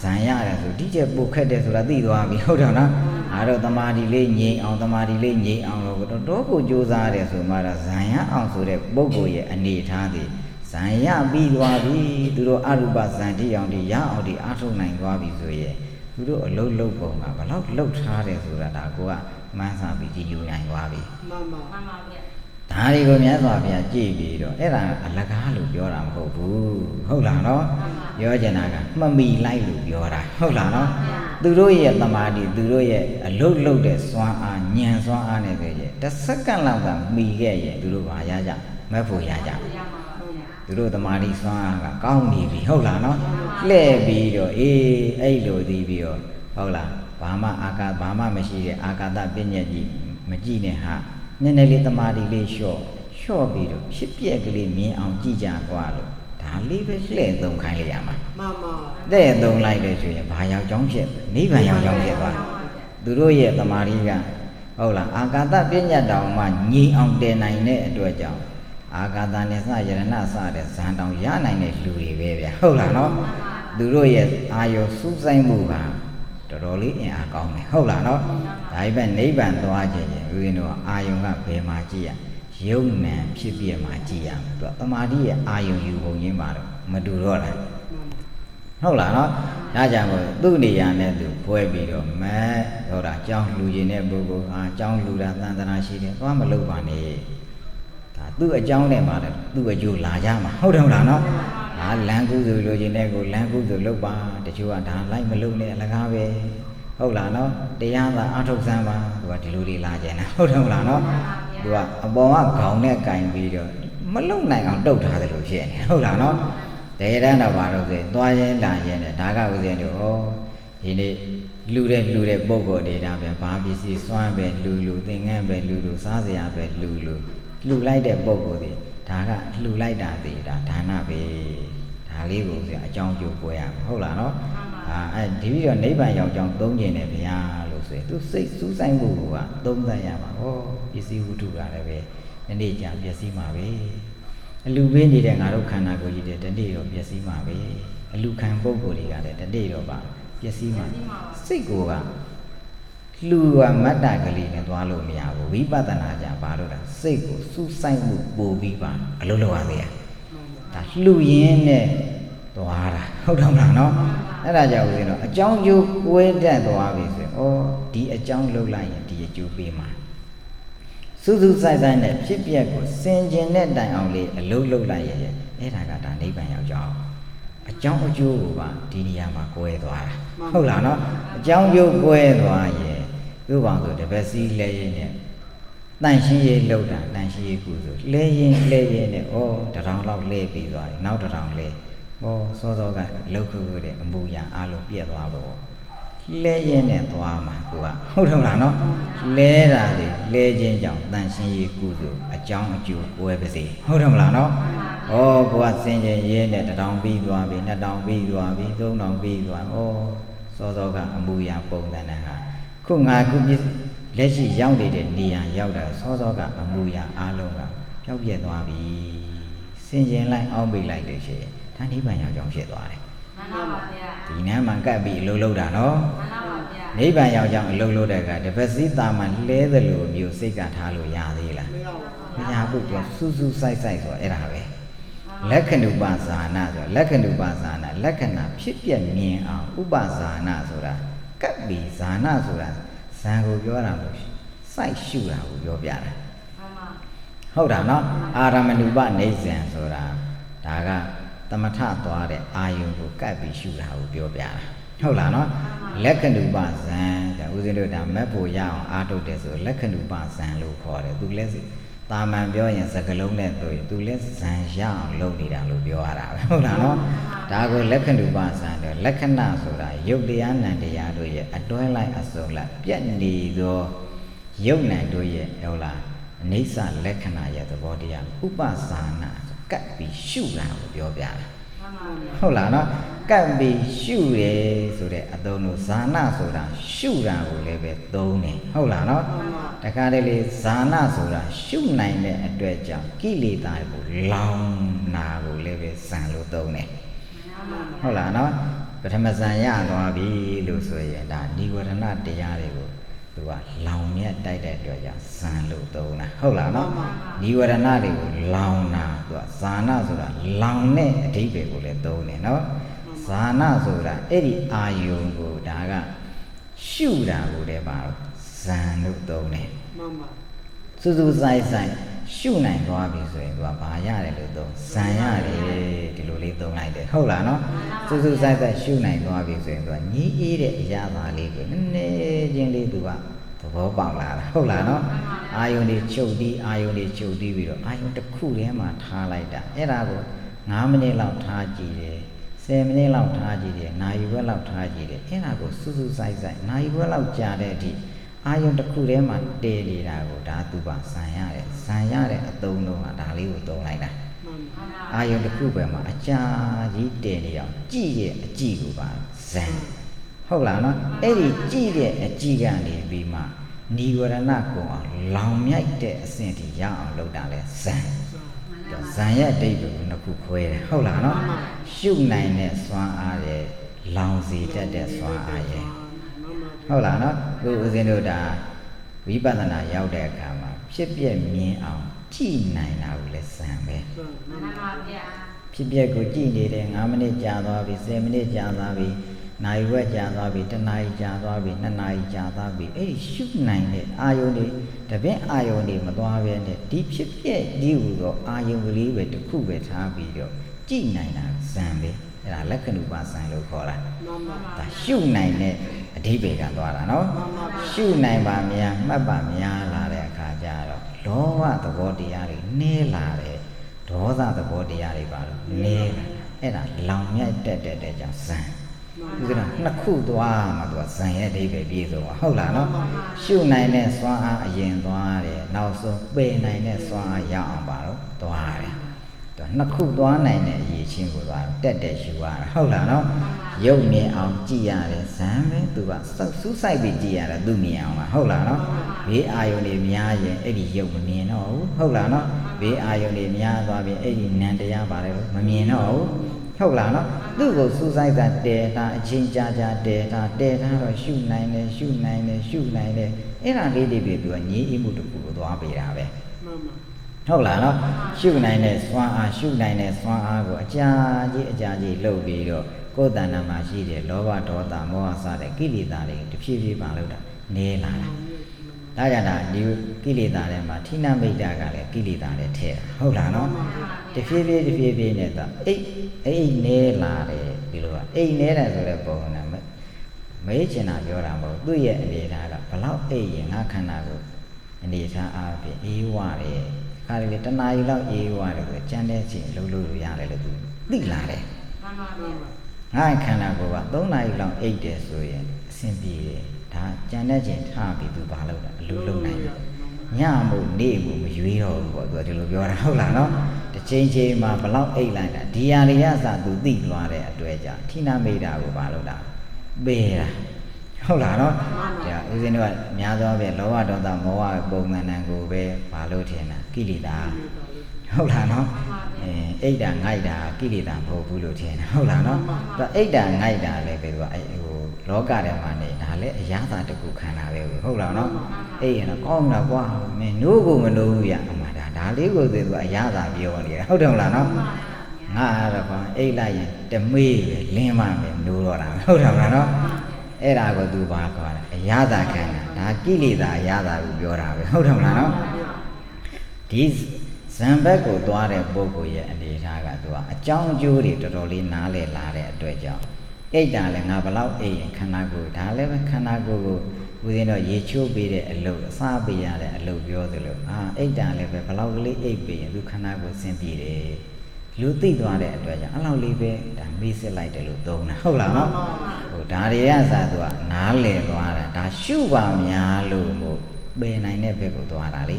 ဇန်ရတယ်ဆိုဒီချက်ပုတ်ခက်တယ်ဆိုတာသိသွားပြီဟုတ်တယ်နော်အားတော့တမာတိလေးငြိမ်အောင်လို့တော့ကိုကြိုးစားရတယ်ဆိုမှတော့ဇန်ရအောင်ဆိုတဲ့ပုဂ္ဂိုလ်ရဲ့အနေထားသည်ဇန်ရပြီးသွားပြီသူတို့အရူပဇန်တိအောင်ဒီရအောင်ဒီအားထုတ်နိုင်သွားပြီဆိုရင်သူတို့အလုံးလုံးပုံကဘလောက်လှုပ်ထားတယ်ဆိုတာဒါကိုကမှန်းဆပြီးကြည်ညိုနိုင်သွားပြီမှန်ပါဗျာဒါတွေကိုမြတ်စွာဘုရားကြည့်ပြီးတော့အဲ့ဒါအလကားလို့ပြောတာမဟုတ်ဘူးဟုတ်လားနော်ပြောချင်တာကမှမီလိုက်လို့ပြောတာဟုတ်လားနော် သူတို့ရဲ့တမာတိသူတို့ရဲ့အလုတ်လုတ်တဲ့စွမ်းအားဉာဏ်စွမ်းအားနဲ့ဆိုရင်တစ်စက္ကန့်လောက်ကမှီခဲ့ရင်သူတို့ဘာရကြမက်ဖို့ရကြသူတို့တမာတိစွမ်းအားကကောင်းနေပြီဟုတ်လားနော်လှဲ့ပြီးတော့အေးအဲ့လိုသိပြီးတော့ဟုတ်လားဘာမှမရှိတဲ့အာကာသပညာကြီးမကြည့်နဲ့ဟာနည်းနည်းလေးတမာတိလေးလျှော့ပြီးတော့ဖြစ်ပျက်ကလေးမြင်အောင်ကြည့်ကြကွာလို့ဒါလေးပဲလှဲ့သုံးခိုင်းလိုက်ရမှာမှန်ပါတဲ့သုံးလိုက်လို့ဆိုရင်ဘာရောက်ကြောင်းဖြစ်နိဗ္ဗာန်ရောက်ကြောင်းဖြစ်သွားသူတို့ရဲ့တမာတိကဟုတ်လားအာကာသပညာတောင်မှညီအောင်တည်နိုင်တဲ့အတွက်ကြောင့်အာကာသနဲ့စရဏစတဲ့ဇန်တောင်ရနိုင်တဲ့လူတွေပဲဗျဟုတ်လားနော်သူတို့ရဲ့အာယုစူးစိုက်မှုကတော်တော်လေးအင်အားကောင်းတယ်ဟုတ်လားနော်ဒါပေမဲ့နိဗ္ဗာန်သွားခြင်းချင်းဦးဇင်းတို့အာယုံကဘယ်မှာကြည့်ရယုံနံဖြစ်ပြမှာကြည့်ရမယ်သူကတမာတိရဲ့အာယုံယူပုံရင်းပါတော့မတူတော့လားဟုတ်လားနော်ဒါကြောင့်မို့သူ့နေရာနဲ့သူဖွဲပြီးတော့မဲဟုတ်တာကြောင်းလူကျင်တဲ့ပုဂ္ဂိုလ်ဟာကြောင်းလူတာသံသနာရှိတယ်သွားမလုပ်ပါနဲ့ဒါသူ့အကြောင်းနဲ့ပါတော့သူ့အကျိုးလာကြမှာဟုတ်တယ်မလားနော်ဟာလမ်းကူးစုလူကျင်တဲ့ကိုလမ်းကူးစုလုပ်ပါတချို့ကဒါလိုက်မလုပ်နဲ့အလကားပဲဟုတ်လားနော်တရားသာအထုတ်စမ်းပါသူကဒီလိုတွေလာကြတယ်ဟုတ်တယ်မလားနော်သူကအပေါ်ကခေါင်းနဲ့ကင်ပြီးတော့မလုံနိုင်အောင်တုတ်ထားတယ်လို့ဖြစ်နေဟုတ်လားနော်တေရန်တော့ဘာလို့ဆိုသွားရင်လာရင်ဒါကဥစဉ်တို့ဟောဒီနေ့လူတဲ့ပုံကိုယ်တွေဒါပဲဘာပစ္စည်းစွမ်းပဲလူသင်္ကန်းပဲလူစားစရာပဲလူလိုက်တဲ့ပုံကိုယ်တွေဒါကလှူလိုက်တာတည်ဒါဒါနပဲဒါလေးကိုဆိုအကြောင်းကျိုးပွဲရမှာဟုတ်လားနော်ဒီပြီးတော့နိဗ္ဗာန်ရောက်ကြောင်းသုံးကျင်တယ်ဗျာလို့ဆိုရင်သူစိတ်စူးစိုက်မှုကသုံးသပ်ရမှာဟောပစ္စည်းဝတ္ထုကလည်းပဲဒီနေ့ကြာပျက်စီးမှာပဲအလူပေးနေတဲ့ငါတို့ခန္ဓာကိုယ်ကြီးတွေတနေ့တော့ပျက်စီးမှာပဲအလူခံပုဂ္ဂိုလ်တွေကလည်းတနေ့တော့ပါပျက်စီးမှာစိတ်ကိုကလူကမတ္တကလေးနဲ့သွားလို့မရဘူးဝိပဿနာကြပါတော့တာစိတ်ကိုစူးစိုက်မှုပို့ပြီးပါအလုပ်လုပ်ရသေးတယ်ဒါလှူရင်းနဲ့သွားတာဟုတ်တယ်မလားနော်အဲ့ဒါကြောင့်ဦးဇင်းတို့အကြောင်းကျိုးကွဲတတ်သွားပြီဆိုရင်ဒီအကြောင်းလုပ်လိုက်ရင်ဒီအကျိုးပေးမှာစူးစူးဆိုင်ဆိုင်နဲ့ဖြစ်ပျက်ကိုစင်ကျင်တဲ့တိုင်အောင်လေးအလုပ်လုပ်လိုက်ရင်အဲ့ဒါကဒါနိဗ္ဗာန်ရောက်ကြအောင်အကြောင်းအကျိုးကိုပါဒီနေရာမှာကွဲသွားတာဟုတ်လားနော်အကြောင်းကျိုးကွဲသွားရင်သူ့ဘောင်ဆိုတပတ်စီးလဲရင်နဲ့တန်ရှင်းရေးလှုပ်တာတန်ရှင်းရေးကုဆိုလဲရင်နဲ့တထောင်လောက်လဲပြီးသွားတယ်နောက်တထောင်လဲစောစောကလှုပ်ခုတဲ့အမူအရာအလုံးပြက်သွားတော့လဲရင်နဲ့သွားမှာသူကဟုတ်တယ်မလားနော်လဲတာလေလဲခြင်းကြောင့်တန်ရှင်းရေးကုဆိုအကြောင်းအကျိုးကွဲပါစေဟုတ်တယ်မလားနော်ကိုကစင်ကြင်ရေးနဲ့တထောင်ပြီးသွားပြီနှစ်ထောင်ပြီးသွားပြီသုံးထောင်ပြီးသွားစောစောကအမူအရာပုံစံနဲ့ဟာခုငါခုလက်ရှိရောက်နေတဲ့နေရာရောက်တာစောစောကအမူအရာအလုံးကပျောက်ပြက်သွားပြီစင်ကြင်လိုက်အောက်ပိတ်လိုက်လို့ရှိရင်ဒါနိဗ္ဗာန်ရောက်ကြောင်းဖြစ်သွားတယ်မှန်ပါပါဗျာဒီနန်းမှာကပ်ပြီးအလုပ်လုပ်တာနော်မှန်ပါပါဗျာနိဗ္ဗာန်ရောက်ကြောင်းအလုပ်လုပ်တဲ့ကတပတ်စီတာမှလဲသလိုမျိုးစိတ်ကထားလို့ရသေးလားမရဘူးကွာစူးစူးဆိုင်ဆိုင်ဆိုအဲ့ဒါပဲလက္ခဏုပဇာနာဆိုလက္ခဏုပဇာနာလက္ခဏာဖြစ်ပြမြင်အောင်ဥပဇာနာဆိုတာကပ်ပြီးဇာနာဆိုတာဇံကိုပြောတာမဟုတ်စိုက်ရှုတာကိုပြောပြတာဟုတ်တာနော်အာရမဏုပနေဇံဆိုတာဒါကသမထသွားတဲ့အာယုံကိုကပ်ပြီးရှုတာကိုပြောပြတာဟုတ်လားနော်လက္ခဏုပဇံဒါဦးဇင်းတို့ဒါမက်ဖို့ရအောင်အားထုတ်တယ်ဆိုလက္ခဏုပဇံလို့ခေါ်တယ်သူလည်းတာမန်ပြောရင်စကလုံးနဲ့ဆိုရင်သူလည်းဇံရအောင်လုပ်နေတာလို့ပြောရတာပဲဟုတ်လားနော်ဒါကိုလက္ခဏုပဇံတယ်လက္ခဏာဆိုတာယုတ်တရားနံတရားတို့ရဲ့အတွဲလိုက်အစုံလိုက်ပြက်နေသောယုတ်နံတို့ရဲ့ဟုတ်လားအနိစ္စလက္ခဏာရဲ့သဘောတရားဥပဇာနာကပ်ပြီးရှုတာကိုပြောပြတာဟုတ်လားနော်ကပ်ပြီးရှုရဲဆိုတဲ့အသုံးလို့ဇာနာဆိုတာရှုတာကိုလည်းပဲသုံးတယ်ဟုတ်လားနော်တခါတလေဇာနာဆိုတာရှုနိုင်တဲ့အတွက်ကြောင့်ကိလေသာကိုလောင်နာကိုလည်းပဲဇံလို့သုံးတယ်ဟုတ်လားနော်ပထမဇံရသွားပြီလို့ဆိုရင်ဒါនិဝရဏတရားတွေကိုသူကလောင်မြတ်တိုက်တဲ့အတွက်ကြောင့်ဇံလို့သုံးတာဟုတ်လားနော်និဝရဏတွေကိုလောင်တာသူကဇာနာဆိုတာလောင်တဲ့အဓိပ္ပာယ်ကိုလည်းသုံးတယ်နော်ဇာနာဆိုတာအဲ့ဒီအာယုံကိုဒါကရှုတာကိုလည်းပါဇံလို့သုံးတယ်မှန်ပါစူးစူးဆိုင်ဆိုင် ရှုနိုင်သွားပြီဆိုရင်သူကဘာရတယ်လို့သုံးဇံရတယ်ဒီလိုလေးသုံးလိုက်တယ်ဟုတ်လားနော်စူးစူးဆိုင်ဆိုင်ရှုနိုင်သွားပြီဆိုရင်သူကညီးအေးတဲ့အရာပါလေးကိုနည်းနည်းချင်းလေးသူကသဘောပေါက်လာတာဟုတ်လားနော်အာယုန်တွေချုပ်တီးအာယုန်တွေချုပ်တီးပြီးတော့အာယုန်တစ်ခုထဲမှာထားလိုက်တာအဲ့ဒါကို9မိနစ်လောက်ထားကြည့်တယ်10မိနစ်လောက်ထားကြည့်တယ်နာရီဝက်လောက်ထားကြည့်တယ်အဲ့ဒါကိုစူးစူးဆိုင်ဆိုင်နာရီဝက်လောက်ကြာတဲ့အထိအာယုန်တစ်ခုထဲမှာတည်နေတာကိုဒါသူပါဇံရတယ်ဇံရတဲ့အသုံးလုံးကဒါလေးကိုသုံးလိုက်တာအာယုန်တစ်ခုပဲမှာအကြာကြီးတည်နေအောင်ကြည့်ရဲ့အကြည့်ကိုပါဇံဟုတ်လားနော်အဲ့ဒီကြည့်တဲ့အကြည့်ကနေပြီးမှနိဝရဏကုံအောင်လောင်မြိုက်တဲ့အဆင့်ထိရအောင်လုပ်တာလဲဇံဇံရဲ့အဓိပ္ပာယ်ကိုနှစ်ခုခွဲတယ်ဟုတ်လားနော်ရှုနိုင်တဲ့စွမ်းအားရဲ့လောင်စီတတ်တဲ့စွမ်းအားရဲ့ဟုတ်လားနော်ခုဦးဇင်းတို့ဒါဝိပဿနာရောက်တဲ့အခါမှာဖြစ်ပျက်မြင်အောင်ကြည့်နိုင်တာကိုလည်းဇံပဲဖြစ်ပျက်ကိုကြည့်နေတယ်9မိနစ်ကြာသွားပြီ10မိနစ်ကြာသွားပြီနာရီဝက်ကြာသွားပြီ1နာရီကြာသွားပြီ2နာရီကြာသွားပြီအဲ့ဒီရှုနိုင်တဲ့အာယုန်တွေတပည့်အာယုန်တွေမသွားဘဲနဲ့ဒီဖြစ်ပျက်ဒီဟူသောအာယုန်ကလေးပဲတစ်ခုပဲထားပြီးတော့ကြည့်နိုင်တာဇံပဲအဲ့ဒါလက္ခဏုပဇံလို့ခေါ်တာဒါရှုနိုင်တဲ့အဓိပ္ပာယ်ကသွားတာနော်ရှုနိုင်ပါများမှတ်ပါများလာတဲ့အခါကျတော့လောဘသဘောတရားတွေနည်းလာတယ်ဒေါသသဘောတရားတွေပါလို့နည်းလာအဲ့ဒါလောင်မြိုက်တက်တဲ့ကြောင့်ဇံဒီကနေ့နှစ်ခုသွားမှသူကဇံရဲ့အဓိပ္ပာယ်ပြည့်စုံပါဟုတ်လားနော်ရှုနိုင်တဲ့စွမ်းအားအရင်သွားတယ်နောက်ဆုံးပယ်နိုင်တဲ့စွမ်းအားရအောင်ပါတော့သွားတယ်သူနှစ်ခုသွားနိုင်တဲ့အရေးချင်းကိုသွားတက်တဲ့ရှုရတာဟုတ်လားနော်ရုပ်မြင်အောင်ကြည့်ရတယ်ဇံပဲသူကစူးစိုက်ပြီးကြည့်ရတယ်သူမြင်အောင်လားဟုတ်လားနော်ဘေးအာယုန်တွေများရင်အဲ့ဒီရုပ်မမြင်တော့ဘူးဟုတ်လားနော်ဘေးအာယုန်တွေများသွားပြီးအဲ့ဒီနံတရားပါတယ်လို့မမြင်တော့ဘူးဟုတ်လားနော်သူ့ကိုစူးစိုက်တာတဲတာအချင်းကြာတဲတာတော့ရှုနိုင်တယ်အဲ့ဒါလေးတွေပြီးသူကညီးအိမှုတစ်ခုကိုသွားပေးတာပဲဟုတ်လားနော်ရှုနိုင်တဲ့စွမ်းအားကိုအကြာကြီးလှုပ်ပြီးတော့ကိုယ်တဏ္ဍာမှာရှိတဲ့လောဘဒေါသမောဟစတဲ့ကိလေသာတွေတဖြည်းဖြည်းပါလို့တာနေလာတာဒါကြောင့်ဒါဒီကိလေသာတွေမှာဌိနမိတ်တာကလည်းကိလေသာတွေထဲတာဟုတ်လားနော်တဖြည်းဖြည်းနဲ့တော့အိတ်နေလာတယ်ဒီလိုကအိတ်နေတာဆိုတဲ့ပုံနဲ့မေးချင်တာပြောတာမဟုတ်သူ့ရဲ့အနေထားကဘလောက်အိတ်ရင်ငါခန္ဓာကိုအနေထားအားဖြင့်အေးဝတယ်ခါလေတနာရီလောက်အေးဝတယ်ဆိုကြမ်းတဲ့ချိန်လှုပ်လို့ရတယ်လို့သူသိလာတယ်ငါခန္ဓာကိုယ်က3နာရီလောက်အိတ်တယ်ဆိုရင်အဆင်ပြေတယ်ဒါကြမ်းတဲ့ချိန်ထားပြီးသူဘာလုပ်တာအလူလုံးနိုင်တယ်ညမို့နေမို့မရွေးတော့ဘူးပေါ့သူကဒီလိုပြောတာဟုတ်လားနော်တစ်ချိန်မှာဘလောက်အိတ်လိုက်တာဒီဟာတွေရစသူသိသွားတဲ့အတွက်ကြောင့်ဌိနမိတ်တာကိုဘာလုပ်တာပေးတာဟုတ်လားနော်ဒါဦးဇင်းတို့ကများသောအားဖြင့်လောဘဒေါသမောဟပုံမှန်တန်ကိုပဲဘာလို့ထင်တာကိလေသာဟုတ်လားနော်အိတ်တာငိုက်တာကိလေသာမဟုတ်ဘူးလို့ထင်တာဟုတ်လားနော်ဒါအိတ်တာငိုက်တာလည်းပဲသူကလောကထဲမှာနေဒါလည်းအရာသာတစ်ခုခံတာပဲဟုတ်လားနော်အိတ်ရင်တော့ကောင်းတာကွာမင်းနိုးကိုမနိုးဘူးရအမှဒါလေးကိုသူကအရာသာပြောနေတာဟုတ်တယ်မလားနော်ငါကတော့ကွာအိတ်လိုက်ရင်တမေးပဲလင်းမှပဲနိုးတော့တာဟုတ်တယ်မလားနော်အဲ့ဒါကိုသူဘာခေါ်လဲအရာသာခံတာဒါကိလေသာအရာသာကိုပြောတာပဲဟုတ်တယ်မလားနော်ဒီဇံဘက်ကိုသွားတဲ့ပုဂ္ဂိုလ်ရဲ့အနေထားကသူကအကြောင်းအကျိုးတွေတော်တော်လေးနားလည်လာတဲ့အတွက်ကြောင့်အိတ်တာလည်းငါဘလောက်အိတ်ရင်ခန္ဓာကိုယ်ဒါလည်းပဲခန္ဓာကိုယ်ကိုဦးဇင်းတော့ရေချိုးပေးတဲ့အလုပ်အစားပေးရတဲ့အလုပ်ပြောသလိုအိတ်တာလည်းပဲဘလောက်ကလေးအိတ်ပေးရင်သူခန္ဓာကိုယ်ဆင်းပြေတယ်လူသိသွားတဲ့အတွက်ကြောင့်အဲ့လောက်လေးပဲဒါမေးစစ်လိုက်တယ်လို့သုံးတာဟုတ်လားနော်ဒါတွေကစားသူကနားလည်သွားတာဒါရှုပါများလို့မို့ပယ်နိုင်တဲ့ဘက်ကိုသွားတာလေ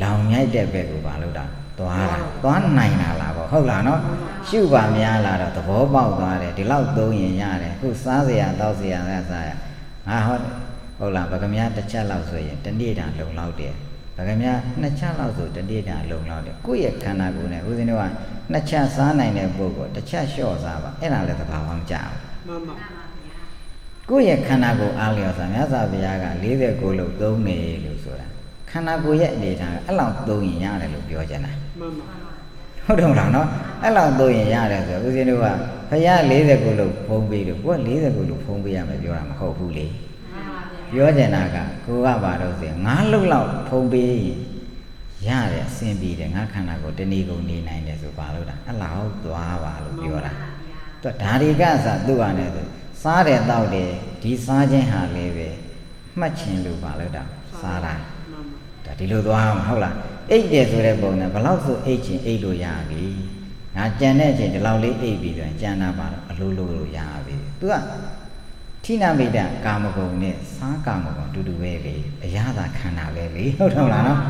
လောင်မြိုက်တဲ့ဘက်ကိုဘာလို့တာသွားနိုင်တာလားပေါ့ဟုတ်လားနော်ရှုပါများလာတော့သဘောပေါက်သွားတယ်ဒီလောက်သုံးရင်ရတယ်ခုစားစရာတောက်စရာကစားရငါဟုတ်လားဗကမြတစ်ချက်လောက်ဆိုရင်တနေ့တာလုံလောက်တယ်ဗကမြနှစ်ချက်လောက်ဆိုတနေ့တာလုံလောက်တယ်ကိုယ့်ရဲ့ခန္ဓာကိုယ်နဲ့ဦးဇင်းတို့ကနှစ်ချက်စားနိုင်တဲ့ပုဂ္ဂိုလ်တစ်ချက်လျှော့စားပါအဲ့ဒါလည်းသဘာဝမကျဘူးမှန်ပါကိုယ့်ရဲ့ခန္ဓာကိုယ်အားလျော်စားမြတ်စွာဘုရားက49လို့သုံးနေလို့ဆိုတာခန္ဓာကိုယ်ရဲ့အနေထားအဲ့လောက်သုံးရင်ရတယ်လို့ပြောချင်တာမှန်ပါဟုတ်တယ်မလားနော်အဲ့လောက်သုံးရင်ရတယ်ဆိုဦးဇင်းတို့ကဘုရား49လို့ဖုံးပြီးတော့ကိုယ်49လို့ဖုံးပေးရမယ်ပြောတာမဟုတ်ဘူးလေပြောချင်တာကကိုကဘာလို့ဆို9လုံးလောက်ဖုံးပေးရင် ရတယ်အဆင်ပြေတယ်ငါခန္ဓာကိုယ်တဏီကုန်နေနိုင်တယ်ဆိုပါလို့တာအလောက်သွားပါလို့ပြောတာသူဓာရီကစားသူ့ဟာနဲ့သူစားတယ်တောက်တယ်ဒီစားခြင်းဟာလည်းပဲမှတ်ခြင်းလို့ပါလို့တာစားတာဒါဒီလိုသွားမှာဟုတ်လားအိတ်တယ်ဆိုတဲ့ပုံနဲ့ဘလောက်ဆိုအိတ်ချင်းအိတ်လို့ရပြီငါကြံတဲ့အချိန်ဒီလောက်လေးအိတ်ပြီးတော့ကြံတာပါတော့အလိုလိုလို့ရပြီသူကထိနာမိတာကာမဂုဏ်နဲ့စားကာမဂုဏ်အတူတူပဲလေအရသာခန္ဓာပဲလေဟုတ်တော့လားနော်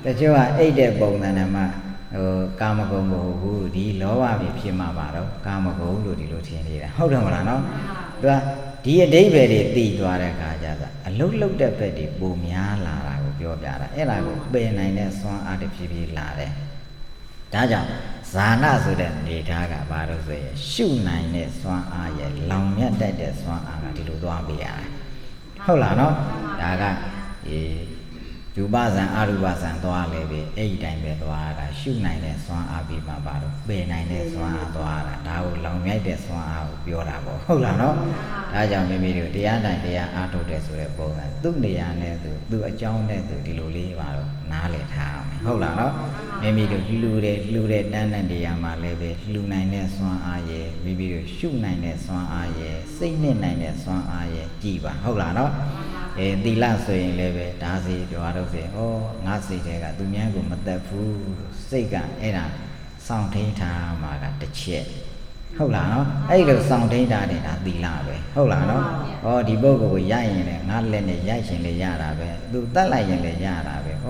တချို့ကအိတ်တဲ့ပုံစံနဲ့မှကာမဂုဏ်ကိုဘူးဒီလောဘပဲဖြစ်မှာပါတော့ကာမဂုဏ်လို့ဒီလိုထင်နေတာဟုတ်တယ်မလားနော်သူကဒီအဓိပ္ပာယ်တွေသိသွားတဲ့အခါကျတော့အလုတ်လုတ်တဲ့ဘက်တွေပုံများလာတာကိုပြောပြတာအဲ့ဒါကိုပယ်နိုင်တဲ့စွမ်းအားတစ်ဖြည်းဖြည်းလာတယ်ဒါကြောင့်ဇာနာဆိုတဲ့နေသားကဘာလို့ဆိုရင်ရှုနိုင်တဲ့စွမ်းအားရဲ့လောင်မြတ်တတ်တဲ့စွမ်းအားကဒီလိုသွားပေးရတယ်ဟုတ်လားနော်ဒါကရူပဇံအရူပဇံသွားလေပြီအဲ့ဒီတိုင်းပဲသွားတာရှုနိုင်တဲ့စွမ်းအားပြီးမှပါတော့ပယ်နိုင်တဲ့စွမ်းအားသွားတာဒါကိုလောင်မြိုက်တဲ့စွမ်းအားကိုပြောတာပေါ့ဟုတ်လားနော်ဒါကြောင့်မိမိတို့တရားတိုင်းတရားအားထုတ်တဲ့ဆိုတဲ့ပုံစံသူ့နေရာနဲ့သူ့အကြောင်းနဲ့သူဒီလိုလေးပါတော့နားလည်ထားအောင်ဟုတ်လားနော်မိမိတို့လှူတဲ့တန်းတဲ့နေရာမှာလည်းပဲလှူနိုင်တဲ့စွမ်းအားရဲ့မိမိတို့ရှုနိုင်တဲ့စွမ်းအားရဲ့စိတ်နှစ်နိုင်တဲ့စွမ်းအားရဲ့ကြည်ပါဟုတ်လားနော်သီလဆိုရင်လည်းပဲဒါစီပြောတော့စေဩငါစိတ်တွေကသူများကိုမသက်ဘူးစိတ်ကအဲ့ဒါစောင့်ထိန်ထားမှာကတစ်ချက်ဟုတ်လားနော်အဲ့လိုစောင့်ထိန်ထားတယ်ဒါသီလပဲဟုတ်လားနော်ဩဒီပုဂ္ဂိုလ်ကိုရိုက်ရင်လည်းငါလက်နဲ့ရိုက်ရှင်လည်းရတာပဲသူတတ်လိုက်ရင်လည်းရတာပဲဩ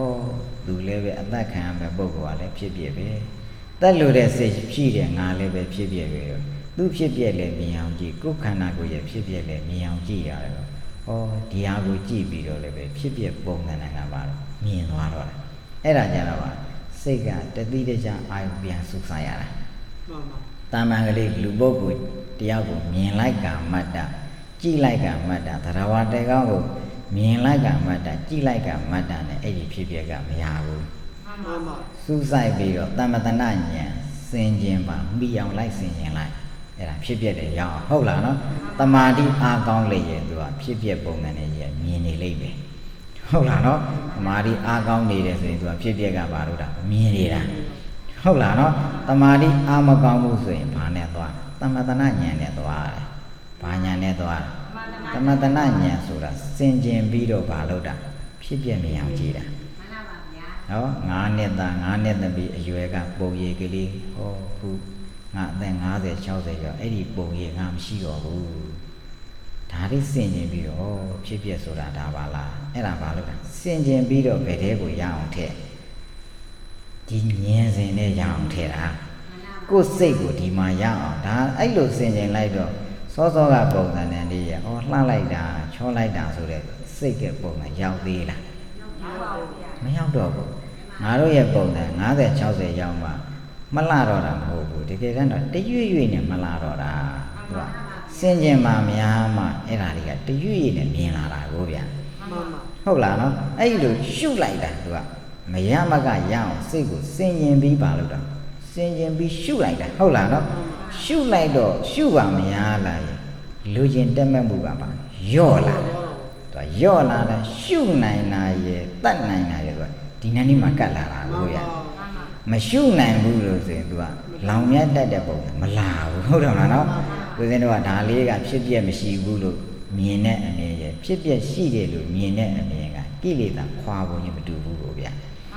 သူလည်းပဲအသက်ခံရမယ့်ပုဂ္ဂိုလ်ကလည်းဖြစ်ဖြစ်ပဲတတ်လို့တဲ့စိတ်ရှိတယ်ငါလည်းပဲဖြစ်ဖြစ်ပဲသူဖြစ်ဖြစ်လည်းမြင်အောင်ကြည့်ကိုယ်ခန္ဓာကိုယ်ရဲ့ဖြစ်ဖြစ်လည်းမြင်အောင်ကြည့်ရတယ်ဒီဟာကိုကြည့်ပြီးတော့လည်းပဲဖြစ်ဖြစ်ပုံစံကပါတော့မြင်သွားတော့တယ်အဲ့ဒါကြတော့ပါစိတ်ကတတိတကြအာရုံပြန်စုဆိုင်ရတာတာမန်ကလေးလူပုဂ္ဂိုလ်တရားကိုမြင်လိုက်ကမတ္တကြည့်လိုက်ကမတ္တသရဝတေကောင်းကိုမြင်လိုက်ကမတ္တကြည့်လိုက်ကမတ္တနဲ့အဲ့ဒီဖြစ်ဖြစ်ကမရဘူးစုဆိုင်ပြီးတော့တမ္မတနာဉာဏ်စင်ကျင်ပါမိအောင်လိုက်စင်ကျင်လိုက်အဲ့ဒါဖြစ်ဖြစ်တယ်ရအောင်ဟုတ်လားနော်တမာတိအားကောင်းလေရဲ့သူကဖြစ်ဖြစ်ပုံစံနဲ့မြင်နေလိမ့်မယ်ဟုတ်လားနော်တမာတိအားကောင်းနေတယ်ဆိုရင်သူကဖြစ်ဖြစ်ကဘာလို့တာမြင်နေတာဟုတ်လားနော်တမာတိအားမကောင်းဘူးဆိုရင်ဘာနဲ့သွားတမတနာဉာဏ်နဲ့သွားတယ်ဘာဉာဏ်နဲ့သွားတမတနာဉာဏ်ဆိုတာစင်ကျင်ပြီးတော့ဘာလို့တာဖြစ်ဖြစ်မြင်အောင်ကြည့်တာနော်9နှစ်သား9နှစ်သမီးအရွယ်ကပုံရိပ်ကလေးဟောခုငါအသက်50 60ကျော်အဲ့ဒီပုံရိပ်ငါမရှိတော့ဘူးဒါလေးစင်ကျင်ပြီးတော့ဖြစ်ဖြစ်ဆိုတာဒါပါလားအဲ့ဒါဘာလို့လဲစင်ကျင်ပြီးတော့ဘယ်တဲကိုရအောင်ထည့်ဒီဉာဏ်စဉ်နဲ့ရအောင်ထည့်တာကိုယ်စိတ်ကိုဒီမှာရအောင်ဒါအဲ့လိုစင်ကျင်လိုက်တော့စောစောကပုံစံနဲ့လေးရလှလိုက်တာချောလိုက်တာဆိုတဲ့စိတ်ကပုံစံရောက်သေးလားမရောက်တော့ဘူးငါတို့ရဲ့ပုံစံ50 60ရောက်မှမလာတော့တာမဟုတ်ဘူးတကယ်တော့တရွေ့ရွေ့နဲ့မလာတော့တာသူကစင်ကျင်မှများမှအဲ့ဒါတွေကတရွေ့ရွေ့နဲ့မြင်လာတာကိုဗျာဟုတ်လားနော်အဲ့လိုရှုလိုက်တာသူကမရမကရအောင်စိတ်ကိုစင်ကျင်ပြီးပါလို့တော့စင်ကျင်ပြီးရှုလိုက်တာဟုတ်လားနော်ရှုလိုက်တော့ရှုပါမများလာရင်လူကျင်တက်မဲ့မှုကပါယော့လာတယ်သူကယော့လာတယ်ရှုနိုင်တာရဲ့တတ်နိုင်တာရဲ့သူကဒီနေ့မှာကတ်လာတာကိုဗျာမရှုနိုင်ဘူးလို့ဆိုရင် तू ကလောင်မြတ်တတ်တဲ့ပုံမလာဘူးဟုတ်တယ်မလားနော်ဦးဇင်းတို့ကဒါလေးကဖြစ်ပြက်မရှိဘူးလို့မြင်တဲ့အမြင်ရဲ့ဖြစ်ပြက်ရှိတယ်လို့မြင်တဲ့အမြင်ကကိလေသာခွာပုံကြီးမတူဘူးကိုဗျာ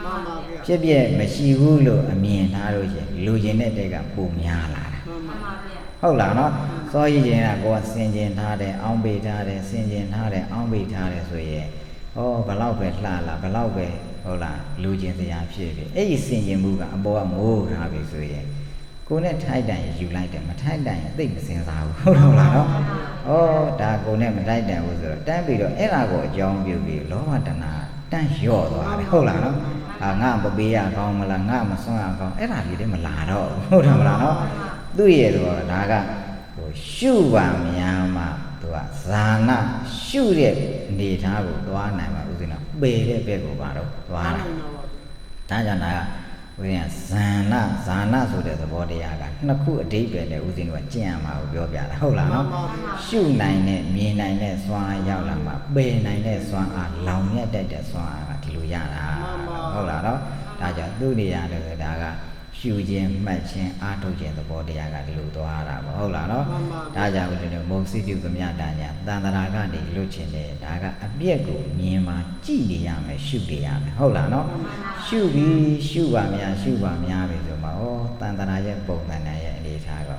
မှန်ပါဗျာဖြစ်ပြက်မရှိဘူးလို့အမြင်ထားလို့ရှင်လူကျင်တဲ့တက်ကပုံများလာတာမှန်ပါဗျာဟုတ်လားနော်စောရည်ချင်းကကိုယ်ကစင်ကျင်ထားတယ်အောင်းပေးထားတယ်စင်ကျင်ထားတယ်အောင်းပေးထားတယ်ဆိုရင်ဩဘလောက်ပဲလှလာဘလောက်ပဲဟုတ်လားလူချင်းတရားဖြစ်ပြီအဲ့ဒီစင်ကျင်မှုကအပေါ်ကမိုးထားပြီဆိုရင်ကိုနဲ့ထိုက်တန်ယူလိုက်တယ်မထိုက်တန်ရင်သိမစင်စားဘူးဟုတ်တော့လားနော်ဩဒါကိုနဲ့မထိုက်တန်ဘူးဆိုတော့တန်းပြီးတော့အဲ့ဒါကိုအကြောင်းပြုပြီးလောဘတဏှာတန်းလျော့သွားတယ်ဟုတ်လားနော်ငါမပေးရကောင်းမလားငါမစွန့်ရကောင်းအဲ့ဒါလေးတွေမလာတော့ဟုတ်တယ်မလားနော်သူ့ရဲ့တော့ဒါကဟိုရှုပါများမှသူကဇာနာရှုတဲ့အနေထားကိုသွားနိုင်မှာဥစဉ်တော့ပေတဲ့ဘက်ကိုပါတော့သွားတာဒါကြောင့်ဒါကဥစဉ်ကဇာနာဆိုတဲ့သဘောတရားကနှစ်ခုအဓိပ္ပာယ်နဲ့ဥစဉ်ကကျင့်ရမှာကိုပြောပြတာဟုတ်လားနော်ရှုနိုင်တဲ့မြင်နိုင်တဲ့စွမ်းအားရောက်လာမှပေနိုင်တဲ့စွမ်းအားလောင်မြတ်တတ်တဲ့စွမ်းအားကဒီလိုရတာဟုတ်လားနော်ဒါကြောင့် သူနေရတယ်ဒါကရှုခြင်းမှတ်ခြင်းအားထုတ်ခြင်းသဘောတရားကဒီလိုသွားတာပေါ့ဟုတ်လားနော်ဒါကြောင့်ဦးဇင်းတို့မုံစိတုကမြတာညာတန်တရာကနေလွတ်ခြင်းတယ်ဒါကအပြည့်ကိုမြင်မှကြည့်နေရမယ်ရှုနေရမယ်ဟုတ်လားနော်ရှုပြီးရှုပါများရှုပါများပြီဆိုမှဩတန်တရာရဲ့ပုံသဏ္ဍာန်ရဲ့အနေထားက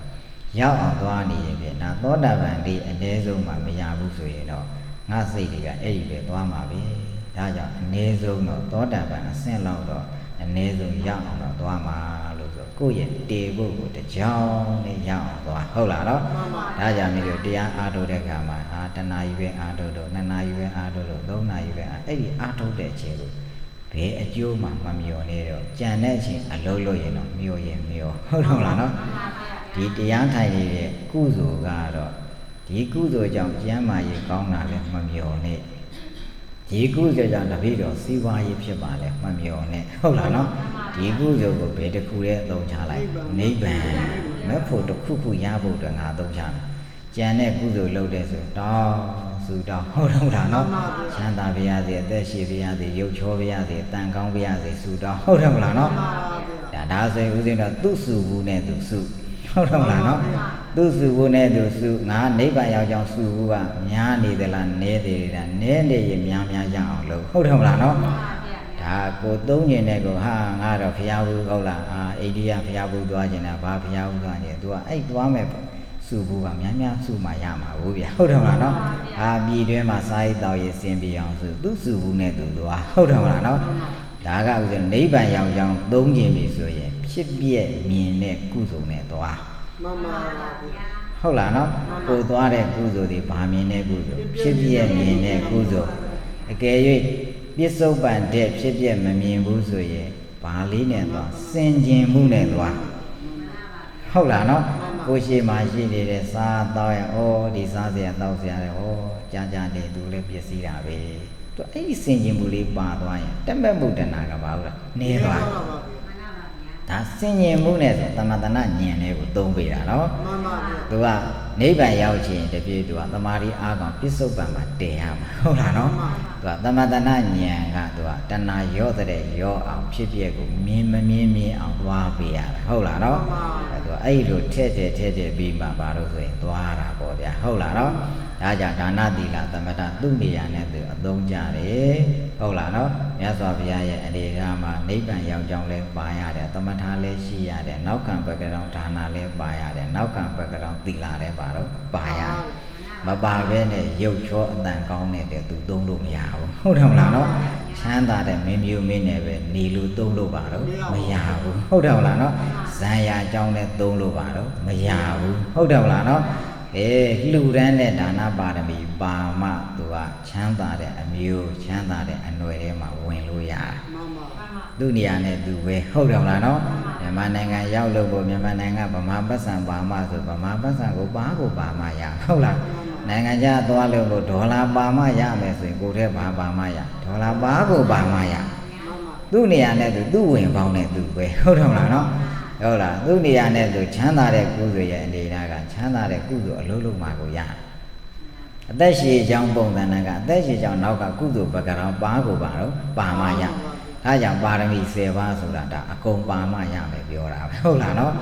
ရောက်အောင်သွားနေရင်ပြင်ဒါသောတာပန်ဒီအနည်းဆုံးမှမရဘူးဆိုရင်တော့ငါစိတ်တွေကအဲ့ဒီပဲသွားမှာပဲဒါကြောင့်အနည်းဆုံးတော့သောတာပန်အဆင့်လောက်တော့အနည်းဆုံးရောက်အောင်တော့သွားမှာလို့ဆိုကိုယ့်ရဲ့တေဖို့ကိုတကြောင်နဲ့ရောက်အောင်သွားဟုတ်လားနော်ဒါကြောင့်မျိုးတရားအားထုတ်တဲ့အခါမှာတဏှာကြီးပဲအားထုတ်တော့2နာရီပဲအားထုတ်လို့3နာရီပဲအဲ့ဒီအားထုတ်တဲ့အချိန်ကိုဘယ်အကျိုးမှမမျှော်နေတော့ကြံတဲ့အချိန်အလုံးလို့ရင်တော့မျှော်ရင်မျှော်ဟုတ်တော့လားနော်ဒီတရားထိုင်နေတဲ့ကုသိုလ်ကတော့ဒီကုသိုလ်ကြောင့်ကျမ်းမာရေးကောင်းတာလည်းမမျှော်နဲ့ဒီကုသိုလ်ကြောင့်တပည့်တော်စီးပွားရေးဖြစ်ပါလေမမျှော်နဲ့ဟုတ်လားနော်ဒီကုသိုလ်ကိုဘယ်တစ်ခုလဲအသုံးချလိုက်နိဗ္ဗာန်မဲ့ဖို့တစ်ခုခုရဖို့အတွက်ငါအသုံးချတယ်ကျန်တဲ့ကုသိုလ်လုပ်တဲ့ဆိုတောင်းစုတောင်းဟုတ်တော့လားနော်ချမ်းသာပါရစေအသက်ရှိပါရစေရုပ်ချောပါရစေတန်ကောင်းပါရစေစုတောင်းဟုတ်တော့လားနော်ဒါဆိုရင်ဦးဇင်းတော်သူ့စုဘူးနဲ့သူစုဟုတ်တော့လားနော်သူစုဘူးနဲ့သူစုငါနိဗ္ဗာန်ရောက်ကြောင်းစုဘူးကများနေသလားနည်းသေးလားနည်းနေရင်များများရအောင်လုပ်ဟုတ်တော့လားနော်ဒါကိုသုံးကျင်တဲ့ကိုဟာငါတော့ဖျားဘူးဟုတ်လားအိန္ဒိယဖျားဘူးသွားကျင်တာဘာဖျားဘူးသွားကျင် तू ကအဲ့သွားမဲ့စုဘူးကများများစုမှရမှာဘူးဗျဟုတ်တော့လားနော်ပြည်တွင်းမှာစာရေးတော်ရေးစင်ပြအောင်စုသူစုဘူးနဲ့သူသွားဟုတ်တော့လားနော်ဒါကဥစ္စာနိဗ္ဗာန်ရောက်ကြောင်းသုံးကျင်ပြီဆိုရင်ဖြစ်ပြည့်မြင်တဲ့ကုသိုလ်နဲ့သွားမှန်ပါဗျာဟုတ်လားနော်ကိုသွားတဲ့ကုသိုလ်တွေဗာမြင်တဲ့ကုသိုလ်ဖြစ်ပြည့်မြင်တဲ့ကုသိုလ်အကယ်၍ပြစ္ဆုတ်ပန်တဲ့ဖြစ်ပြည့်မမြင်ဘူးဆိုရင်ဘာလေးနဲ့သွားစင်ကျင်မှုနဲ့သွားဟုတ်လားနော်ကိုရှိမှရှိနေတဲ့စားတော့ရင်ဒီစားစရာတောက်စရာတွေကြာကြာနေသူလည်းပြည့်စည်တာပဲသူအဲ့ဒီစင်ကျင်မှုလေးပါသွားရင်တက်မဲ့မှုတဏှာကဘာလို့လဲနေသွားဒါစင်ញင်မှုနဲ့ဆိုသမတနာဉာဏ်လေးကိုသုံးပေးတာနော်မှန်ပါဗျာသူကနိဗ္ဗာန်ရောက်ခြင်းတပြည့်သူကသမာဓိအားကောင်ပြစ္ဆုတ်ပံမှာတင်ရမှာဟုတ်လားနော်သူကသမတနာဉာဏ်ကသူကတဏှာရော့တဲ့ရော့အောင်ဖြစ်ပြကိုမြင်မမြင်မြင်အောင်သွားပေးရတာဟုတ်လားနော်သူကအဲ့လိုထဲ့ပြီးမှဘာလို့ဆိုရင်သွားတာပေါ့ဗျာဟုတ်လားနော်ဒါကြောင့်ဒါနသီလသမထသူ့နေရာနဲ့သူအသုံးကြတယ်ဟုတ်လားနော်မြတ်စွာဘုရားရဲ့အနေအထားမှာနိဗ္ဗာန်ရောက်ကြောင်းလဲပါရတယ်သမထလည်းရှိရတယ်နောက်ကံပကတောင်ဒါနလည်းပါရတယ်နောက်ကံပကတောင်သီလလည်းပါတော့ပါရမပါဘဲနဲ့ရုပ်ချောအတန်ကောင်းတဲ့သူသုံးလို့မရဘူးဟုတ်တယ်မလားနော်ချမ်းသာတဲ့မင်းမျိုးမင်းနဲ့ပဲနေလို့သုံးလို့ပါတော့မရဘူးဟုတ်တယ်မလားနော်ဇံရအကြောင်းနဲ့သုံးလို့ပါတော့မရဘူးဟုတ်တယ်မလားနော်လှူဒန်းတဲ့ဒါနပါရမီပါမှသူကချမ်းသာတဲ့အမျိုးချမ်းသာတဲ့အနွယ်ထဲမှာဝင်လို့ရတယ်သူ့နေရာနဲ့သူပဲဟုတ်တယ်မလားနော်မြန်မာနိုင်ငံရောက်လို့ကိုမြန်မာနိုင်ငံဗမာပတ်စံပါမှဆိုဗမာပတ်စံကိုပါမှရဟုတ်လားနိုင်ငံခြားသွားလို့ကိုဒေါ်လာပါမှရမယ်ဆိုရင်ကိုယ်ထဲပါမှရဒေါ်လာပါမှရသူ့နေရာနဲ့သူ့ဝင်ပေါင်းနဲ့သူပဲဟုတ်တယ်မလားနော်ဟုတ်လားသူ့နေရာနဲ့သူချမ်းသာတဲ့ကုသိုလ်ရဲ့အနေနဲ့ကချမ်းသာတဲ့ကုသိုလ်အလုံးလုံးမှာကိုရအသက်ရှည်ကြောင်းပုံသဏ္ဍာန်ကအသက်ရှည်ကြောင်းနောက်ကကုသိုလ်ပကရောပါတော့ပါမှရဒါကြောင့်ပါရမီ10ပါးဆိုတာဒါအကုန်ပါမှရမယ်ပြောတာပဲဟုတ်လားနော်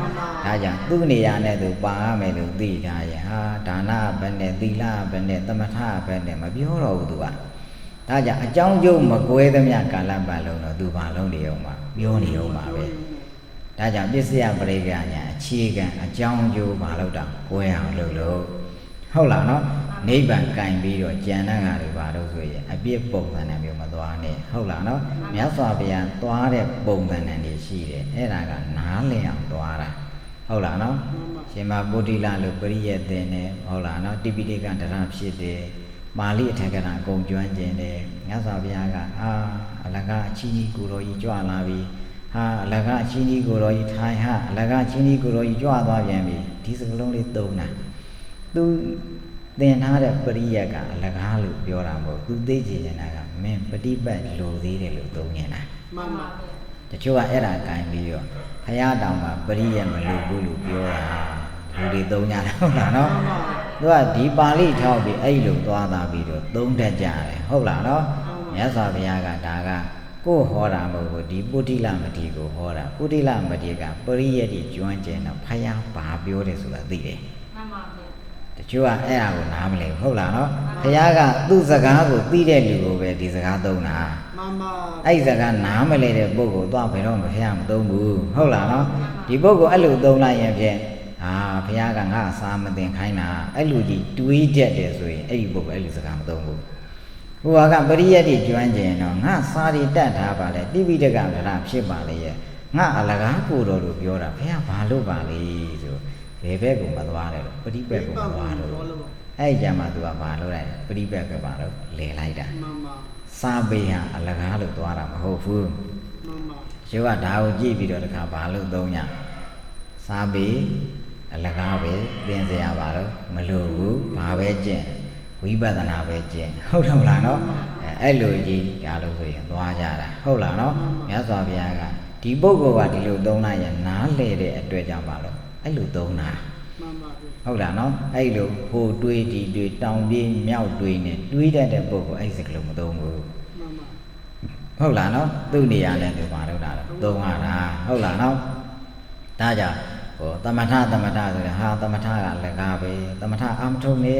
ဒါကြောင့်သူ့နေရာနဲ့သူပါရမယ်လို့သိထားရင်ဒါနဘယ်နဲ့သီလဘယ်နဲ့သမထဘယ်နဲ့မပြောတော့ဘူးသူကဒါကြောင့်အကြောင်းကျိုးမကွဲသမျှကာလပတ်လုံးတော့သူဘာလုံးနေအောင်မှာပြောနေအောင်မှာပဲဒါကြောင့်ပစ္စယပရိက္ခညာအခြေခံအကြောင်းကျိုးဘာလို့တော့ကွဲအောင်လုပ်လို့ဟုတ်လားနော်နိဗ္ဗာန်ကင်ပြီးတော့ကျန်တဲ့ဟာတွေဘာလို့ဆိုရင်အပြစ်ပုံသဏ္ဍာန်မျိုးမသွားနဲ့ဟုတ်လားနော်မြတ်စွာဘုရားသွားတဲ့ပုံသဏ္ဍာန်တွေရှိတယ်အဲ့ဒါကနားလည်အောင်သွားတာဟုတ်လားနော်ရှင်မဗုဒ္ဓိလလို့ပရိယတ်တဲ့နဲ့ဟုတ်လားနော်တိပိဋကဒရဖြစ်တယ်ပါဠိအထက်ကနာအကုန်ကျွမ်းကျင်တယ်မြတ်စွာဘုရားကအလကားအချီးကိုတော်ကြီးကြွလာပြီအလကားအချီးကိုတော်ကြီးထိုင်အလကားအချီးကိုတော်ကြီးကြွသွားပြန်ပြီဒီစကလုံးလေးသုံးတာသူသင်ထားတဲ့ပရိယတ်ကအလကားလို့ပြောတာမဟုတ်သူသိချင်နေတာကမင်းပฏิပတ်လိုသေးတယ်လို့သုံးနေတာမှန်ပါတချို့ကအဲ့ဒါကိုင်ပြီးတော့ဘုရားတောင်မှာပရိယတ်မလိုဘူးလို့ပြောတာလူတွေသုံးကြတယ်ဟုတ်လားနော်သူကဒီပါဠိထောက်ပြီးအဲ့လိုသွားတာပြီးတော့သုံးတတ်ကြတယ်ဟုတ်လားနော်မြတ်စွာဘုရားကဒါက ကိုဟောတာမဟုတ်ဘူးဒီပုတိလမတိကိုဟောတာပုတိလမတိကပရိယတ်ဒီကျွမ်းကျင်တော့ဖယားဘာပြောတယ်ဆိုတာသိတယ်မှန်ပါဗျာတချို့ကအဲ့ဒါကိုနားမလည်ဟုတ်လားနော်ဖယားကသူ့စကားကိုသိတဲ့လူကိုပဲဒီစကားသုံးတာမှန်ပါအဲ့စကားနားမလည်တဲ့ပုဂ္ဂိုလ်တော့ဘယ်တော့မှဖယားမသုံးဘူးဟုတ်လားနော်ဒီပုဂ္ဂိုလ်အဲ့လိုသုံးလိုက်ရင်ဖြင့်ဘုရားကငါစာမသိခိုင်းတာအဲ့လိုကြီးတွေးတတ်တယ်ဆိုရင်အဲ့ဒီပုဂ္ဂိုလ်အဲ့လိုစကားမသုံးဘူးဟိုကပရိယတ်တိကျွမ်းကျင်တော့ငါစာရီတတ်ထားပါလေတိပိဋကဗလာဖြစ်ပါလေရဲ့ငါအလကားကိုတော်လို့ပြောတာဘုရားဘာလို့ပါလေဆိုဘယ်ဘက်ကမသွားတယ်လို့ပရိပက်ကမသွားလို့အဲ့ကြမှာ तू ကဘာလို့လဲပရိပက်ကပါလို့လဲလိုက်တာမှန်ပါစာပေဟာအလကားလို့သွားတာမဟုတ်ဘူးမှန်ပါကျောကဒါကိုကြည့်ပြီးတော့တခါဘာလို့သုံးညစာပေအလကားပဲသင်စရာပါတော့မလိုဘူးဘာပဲကျင့်ဝိပဿနာပဲကျင့်ဟုတ်တယ်မလားနော်အဲ့လိုကြီးဒါလို့ဆိုရင်သွားကြတာဟုတ်လားနော်မြတ်စွာဘုရားကဒီပုဂ္ဂိုလ်ကဒီလိုသုံးလိုက်ရင်နားလေတဲ့အတွက်ကြောင့်ပါလို့အဲ့လိုသုံးတာမှန်ပါဘူးဟုတ်လားနော်အဲ့လိုဟိုတွေးဒီတွေးတောင်ပြေးမြောက်တွေးနဲ့တွေးတတ်တဲ့ပုဂ္ဂိုလ်အဲ့စကလုံးမသုံးဘူးမှန်ပါဟုတ်လားနော်သူ့နေရာနဲ့သူပါလို့တာသုံးရတာဟုတ်လားနော်ဒါကြောင့်သမထဆိုရင်ဟာသမထကလည်းကားပဲသမထအာမထုံနေ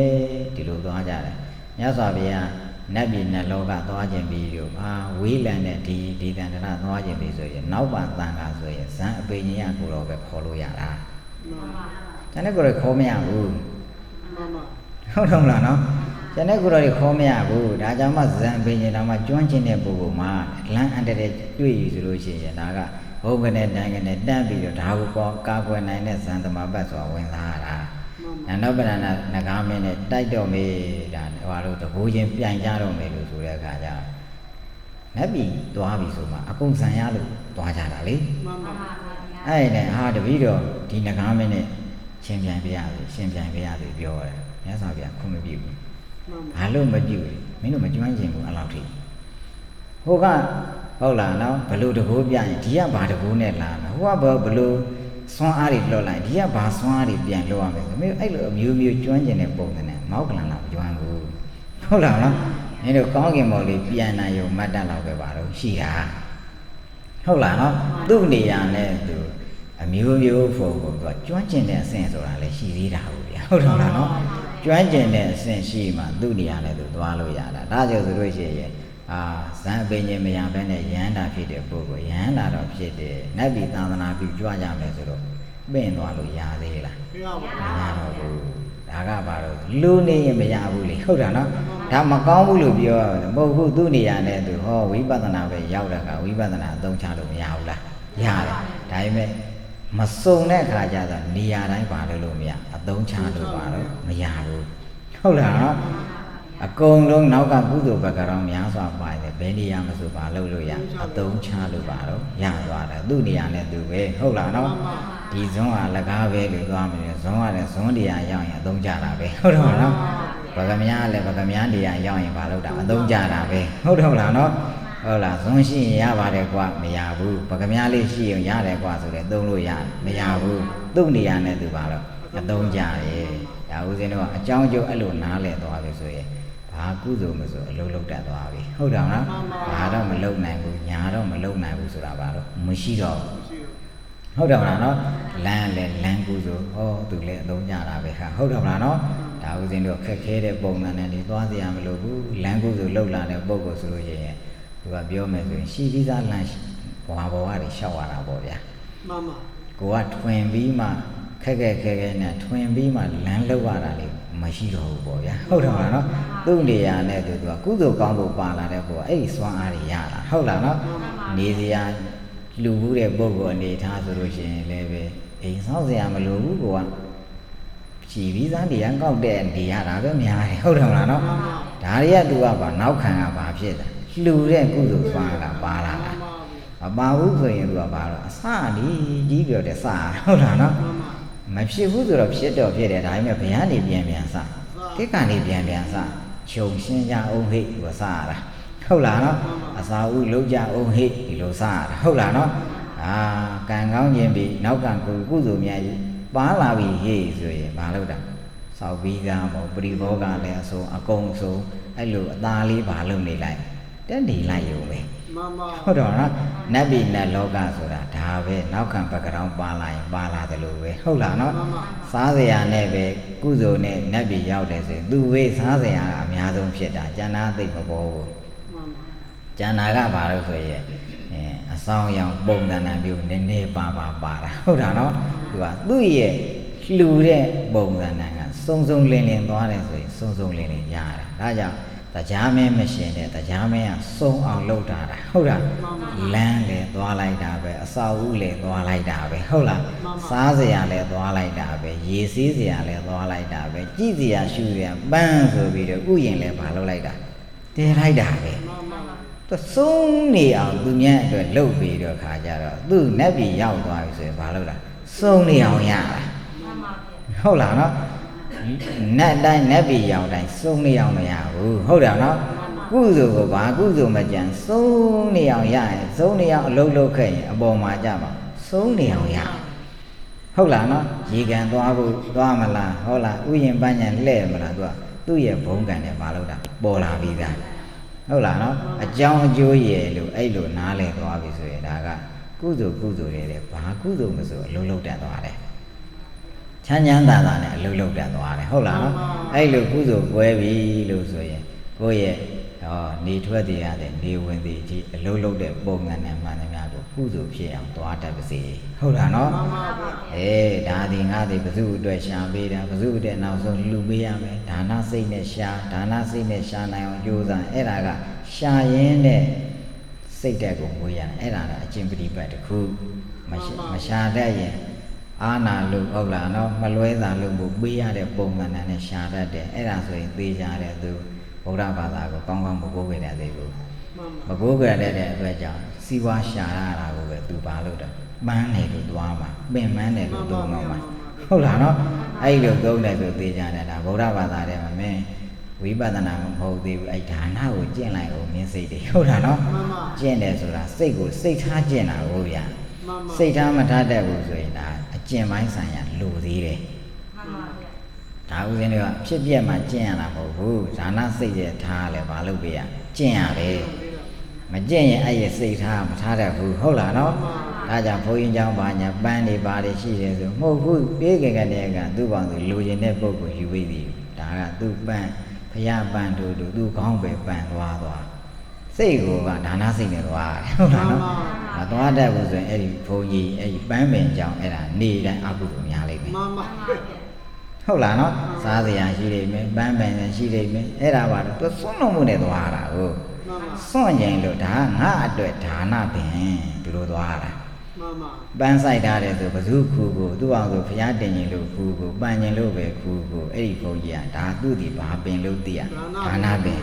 ဒီလိုသွားကြတယ်မြတ်စွာဘုရားနတ်ပြည်နတ်လောကသွားခြင်းပြီးတော့ဝေးလံတဲ့ဒီတန်တရာသွားခြင်းပြီးဆိုရင်နောက်ပါတန်ခါဆိုရင်ဇန်အပိညကိုတော့ပဲခေါ်လို့ရတာမှန်ပါကျန်တဲ့ကိုယ်ခေါ်မရဘူးမှန်ပါဟုတ်တယ်မလားနော်ကျန်တဲ့ကိုယ်တော်ခေါ်မရဘူးဒါကြောင့်မှဇန်အပိညတောင်မှကျွမ်းကျင်တဲ့ပုဂ္ဂိုလ်မှာလမ်းအန္တရာယ်တွေ့ရဆိုလို့ရှိရင်ဒါကဟုတ်ကနဲ့တိုင်းကနေတန်းပြီးတော့ဒါကိုကာကွယ်နိုင်တဲ့ဇန်သမပတ်ဆိုတာဝင်လာတာနောက်ပဒနာနဂါမင်းနဲ့တိုက်တော့မေးဒါဟိုလိုတကူချင်းပြန်ကြတော့မေးလို့ဆိုတဲ့အခါကျနတ်ပြည်သွားပြီဆိုမှအကုန်ဆံရလို့သွားကြတာလေမှန်ပါပါအဲ့နဲ့တပည့်တော်ဒီနဂါမင်းနဲ့ရှင်ပြန်ပြရပြီရှင်ပြန်ပြရပြီပြောတယ်မြတ်စွာဘုရားခွင့်မပြုဘူးဘာလို့မပြုလဲမင်းတို့မကျွမ်းကျင်ဘူးအဲ့လောက်ထိဟိုကဟုတ်လားနော်ဘလို့တကူပြရင်ဒီကဘာတကူနဲ့လာမယ်ဟိုကဘလို့စွမ်းအားတွေလွတ်လိုက်ဒီကဘာစွမ်းအားတွေပြန်လွတ်ရမယ်ဆိုမျိုးအဲ့လိုအမျိုးမျိုးကျွမ်းကျင်တဲ့ပုံစံနဲ့မောက်ကလန်လာမကျွမ်းဘူးဟုတ်လားနော်မင်းတို့ကောင်းကင်ဘော်လေးပြန်နိုင်ရုံမတ်တက်လောက်ပဲပါတော့ရှိတာဟုတ်လားနော်သူ့နေရာနဲ့သူအမျိုးမျိုးဖို့ကိုသူကကျွမ်းကျင်တဲ့အဆင့်ဆိုတာလည်းရှိသေးတာဟုတ်ဗျာဟုတ်လားနော်ကျွမ်းကျင်တဲ့အဆင့်ရှိမှသူ့နေရာနဲ့သူသွားလို့ရတာဒါကြောင့်ဆိုလို့ရှိရင်ဇန်အပိညင်မရဘဲနဲ့ယန္တာဖြစ်တဲ့ပုဂ္ဂိုလ်ယန္တာတော့ဖြစ်တယ်နတ်ပြည်သာသနာပြုကြွရမယ်ဆိုတော့ပင့်သွားလို့ရသေးလားမရတော့ဘူးဒါကဘာလို့လူနေရင်မရဘူးလေဟုတ်တာနော်ဒါမကောင်းဘူးလို့ပြောရတယ်မဟုတ်ဘူးသူ့နေရာနဲ့သူဝိပဿနာပဲရောက်တဲ့အခါဝိပဿနာအသုံးချလို့မရဘူးလားရတယ်ဒါပေမဲ့မစုံတဲ့အခါကျတော့နေရာတိုင်းပါလို့မရအသုံးချလို့ပါတော့မရဘူးဟုတ်လားနော်အကုန်လုံးနောက်ကကုသိုလ်ဘက်ကတော့များစွာပါတယ်ဘယ်နေရာမဆိုပါလို့လို့ရအသုံးချလို့ပါတော့ရသွားတယ်သူ့နေရာနဲ့သူပဲဟုတ်လားနော်ဒီဇွန်းကလကားပဲလို့သွားမယ်ဇွန်းကလည်းဇွန်းတရားရောက်ရင်အသုံးချတာပဲဟုတ်တယ်မလားဗကမ ्या လည်းဗကမ ्या တရားရောက်ရင်ဘာလို့တာအသုံးချတာပဲဟုတ်တယ်မလားနော်ဟုတ်လားဇွန်းရှိရင်ရပါတယ်ကွာမရဘူးဗကမ ्या လေးရှိရင်ရတယ်ကွာဆိုလည်းသုံးလို့ရမရဘူးသူ့နေရာနဲ့သူပါတော့အသုံးချတယ်ဒါဦးဇင်းတို့ကအကြောင်းကျိုးအဲ့လိုနားလည်သွားပြီဆိုရင်ဘာကုသိုလ်မဆိုအလုံးလုံးတတ်သွားပြီဟုတ်တယ်မလားဘာတော့မလုံနိုင်ဘူးညာတော့မလုံနိုင်ဘူးဆိုတာဘာလို့မရှိတော့ဟုတ်တယ်မလားနော်လမ်းလည်းလမ်းကုသိုလ်သူလည်းအသုံးကြတာပဲခါဟုတ်တယ်မလားနော်ဒါဥစဉ်တို့ခက်ခဲတဲ့ပုံစံနဲ့ဒီသွားစရာမလိုဘူးလမ်းကုသိုလ်လှုပ်လာတဲ့ပုံကိုဆိုလို့ရှိရင်သူကပြောမယ်ဆိုရင်ရှိပြီးသားလမ်းဘဝဘဝတွေရှောက်ရတာပေါ့ဗျာမှန်ပါကိုကထွင်ပြီးမှခက်ခဲနဲ့ထွင်ပြီးမှလမ်းလှုပ်ရတာလေမရှိတော့ဘူးပေါ့ဗျာဟုတ်တယ်မလားနော်သူ့နေရာနဲ့သူကကုသိုလ်ကောင်းဖို့ပါလာတဲ့ကိုအဲ့ဒီစွမ်းအားတွေရတာဟုတ်လားနော်နေစရာလူဘူးတဲ့ပုဂ္ဂိုလ်အနေထားဆိုလို့ရှိရင်လည်းပဲအိမ်ဆောက်စရာမလိုဘူးကိုကဖြီးပြီးသားတရားကောက်တဲ့နေရတာပဲများတယ်ဟုတ်တယ်မလားနော်ဒါတွေကသူကဘာနောက်ခံကဘာဖြစ်တာလူတဲ့ကုသိုလ်စွမ်းကပါလာတာမပါဘူးဆိုရင်သူကဘာလို့အစကြီးပြောတဲ့စဟုတ်လားနော်မဖြစ်ဘူးဆိုတော့ဖြစ်တော့ဖြစ်တယ်ဒါပေမဲ့ဘယ်ကနေပြန်စတိက္ကနေပြန်စခြုံရှင်းကြအောင်ဟိ့လို့စရတာဟုတ်လားနော်အစာဥလုံးကြအောင်ဟိ့ဒီလိုစရတာဟုတ်လားနော်ကံကောင်းခြင်းပြီးနောက်ကကုသိုလ်များကြီးပါလာပြီဟိဆိုရင်ဘာလို့တာစောက်ပြီးသားမို့ပရိဘောကလည်းအစုံအကုန်အစုံအဲ့လိုအသားလေးဘာလုပ်နေလိုက်တက်နေလိုက်ရုံပဲ ဟုတ်တော့နော်နတ်ပြည်နတ်လောကဆိုတာဒါပဲနောက်ခံဘက်ကတောင်ပါလာရင်ပါလာတယ်လို့ပဲဟုတ်လားနော်စားစရာနဲ့ပဲကုသိုလ်နဲ့နတ်ပြည်ရောက်တယ်ဆိုရင်သူဝေးစားစရာအများဆုံးဖြစ်တာကျန်တာသိမပေါ်ဘူးကျန်တာကဘာလို့ဆိုရင်အဆောင်ရောင်ပုံသဏ္ဍာန်မျိုးနည်းနည်းပါတာဟုတ်တာနော်သူရဲ့လှူတဲ့ပုံသဏ္ဍာန်ကစုံစုံလင်လင်သွားတယ်ဆိုရင်စုံစုံလင်လင်ရတယ်ဒါကြောင့်တရားမင်းမရှင်တဲ့တရားမင်းကစုံအောင်လုပ်တာဟုတ်လားလမ်းလေသွားလိုက်တာပဲအစာဦးလေသွားလိုက်တာပဲဟုတ်လားစားစရာလေသွားလိုက်တာပဲရေစီးစရာလေသွားလိုက်တာပဲကြည့်စရာရှုစရာပန်းဆိုပြီးတော့ဥယျင်လေဘာလုပ်လိုက်တာတည်လိုက်တာပဲသူစုံနေအောင်သူများအတွက်လှုပ်ပြီးတော့ခါကြတော့သူ့နတ်ပြည်ရောက်သွားပြီဆိုရင်ဘာလုပ်တာစုံနေအောင်ရတာဟုတ်လားနော်နတ်တိုင်းနတ်ပြည်ရောက်တိုင်းစုံနေအောင်မရဘူးဟုတ်တယ်နော်ကုသိုလ်ကိုဘာကုသိုလ်မကြံစုံနေအောင်ရရင်စုံနေအောင်အလုံးလုံးခဲ့ရင်အပေါ်မှာကြပါစုံနေအောင်ရဟုတ်လားနော်ရေကန်သွားဖို့သွားမလားဟုတ်လားဥယျင်ပန်းညံလှဲ့မလားသူ့ရဲ့ဘုံကံနဲ့မလုပ်တာပေါ်လာပြီသားဟုတ်လားနော်အကြောင်းအကျိုးရယ်လို့အဲ့လိုနားလဲသွားပြီဆိုရင်ဒါကကုသိုလ်တွေလေဘာကုသိုလ်မဆိုအလုံးလုံးတက်သွားတယ်ချမ်းချမ်းသာသာနဲ့အလုပ်လုပ်တတ်သွားတယ်ဟုတ်လားနော်အဲ့လိုကုသိုလ်ကွဲပြီလို့ဆိုရင်ကိုယ့်ရဲ့နေထွက်တည်ရတဲ့နေဝင်တည်ကြီးအလုပ်လုပ်တဲ့ပုံစံနဲ့မှန်သမျှကိုကုသိုလ်ဖြစ်အောင်သွားတတ်ပါစေဟုတ်လားနော်ဒါဒီငါဒီဘု து အတွက်ရှာပေးတာဘု து အတွက်နောက်ဆုံးလှူပေးရမယ်ဒါနစိတ်နဲ့ရှာနိုင်အောင်ကြိုးစားအဲ့ဒါကရှာရင်းနဲ့စိတ်တက်ကိုမွေးရအဲ့ဒါကအကျင့်ပฏิပတ်တစ်ခုမရှာတတ်ရင်အာနာလို့ဟုတ်လားနော်မလွဲတာလို့ကိုပေးရတဲ့ပုံမှန်နဲ့ရှာတတ်တယ်အဲ့ဒါဆိုရင်သိကြတဲ့သူဗုဒ္ဓဘာသာကိုကောင်းကောင်းမကိုးခဲ့တဲ့သေးဘူးမကိုးခဲ့တဲ့အတွက်ကြောင့်စီဝါရှာရတာကိုပဲသူပါလို့တော့ပန်းတယ်လို့သွားမှာပင်ပန်းတယ်လို့သုံးတော့မှာဟုတ်လားနော်အဲ့လိုသုံးတယ်ဆိုသိကြတယ်ဒါဗုဒ္ဓဘာသာထဲမှာမင်းဝိပဿနာမဟုတ်သေးဘူးအဲ့ဒါနကိုကျင့်လိုက်အောင်မြင်စိတ်တွေဟုတ်လားနော်ကျင့်တယ်ဆိုတာစိတ်ကိုစိတ်ထားကျင့်တာကိုဗျာစိတ်ထားမထားတတ်ဘူးဆိုရင်ဒါအကျင့်ပိုင်းဆိုင်ရာလိုသေးတယ်ဒါဥစဉ်တွေကဖြစ်ပြက်မှကျင့်ရတာမဟုတ်ဘူးဒါနစိတ်ရဲ့ထားလဲဘာလုပ်ပေးရကျင့်ရတယ်မကျင့်ရင်အဲ့ရဲ့စိတ်ထားမထားတတ်ဘူးဟုတ်လားနော်ဒါကြောင့်ဘုန်းကြီးကျောင်းဘာညာပန်းတွေဘာတွေရှိတယ်ဆိုမဟုတ်ဘူးပြေးကြတဲ့ကသူ့ဘောင်သူလိုချင်တဲ့ပုံကိုယူပြီးပြီဒါကသူ့ပန်းဖျားပန်းတို့သူ့ခေါင်းပဲပန်းသွားစိတ်ကိုကဒါနစိတ်နဲ့သွားတယ်ဟုတ်လားနော်မသွားတတ်ဘူးဆိုရင်အဲ့ဒီဘုန်းကြီးအဲ့ဒီပန်းပင်ကြောင့်အဲ့ဒါနေတိုင်းအကုသိုလ်များလိမ့်မယ်ဟုတ်လားနော်စားစရာရှိလိမ့်မယ်ပန်းပင်ရှိလိမ့်မယ်အဲ့ဒါပါတော့သူစွန့်လို့မှုနဲ့သွားတာဟုတ်စွန့်ရင်လို့ဒါငါအတွက်ဒါနပင်သူတို့သွားတာပန်းဆိုင်ထားတယ်ဆိုဘသူခုကိုသူ့အောင်ဆိုဘုရားတင်ရင်လို့ခုကိုပန်းရင်လို့ပဲခုကိုအဲ့ဒီဘုန်းကြီးကဒါသူ့ဒီဘာပင်လို့သိရဒါနပင်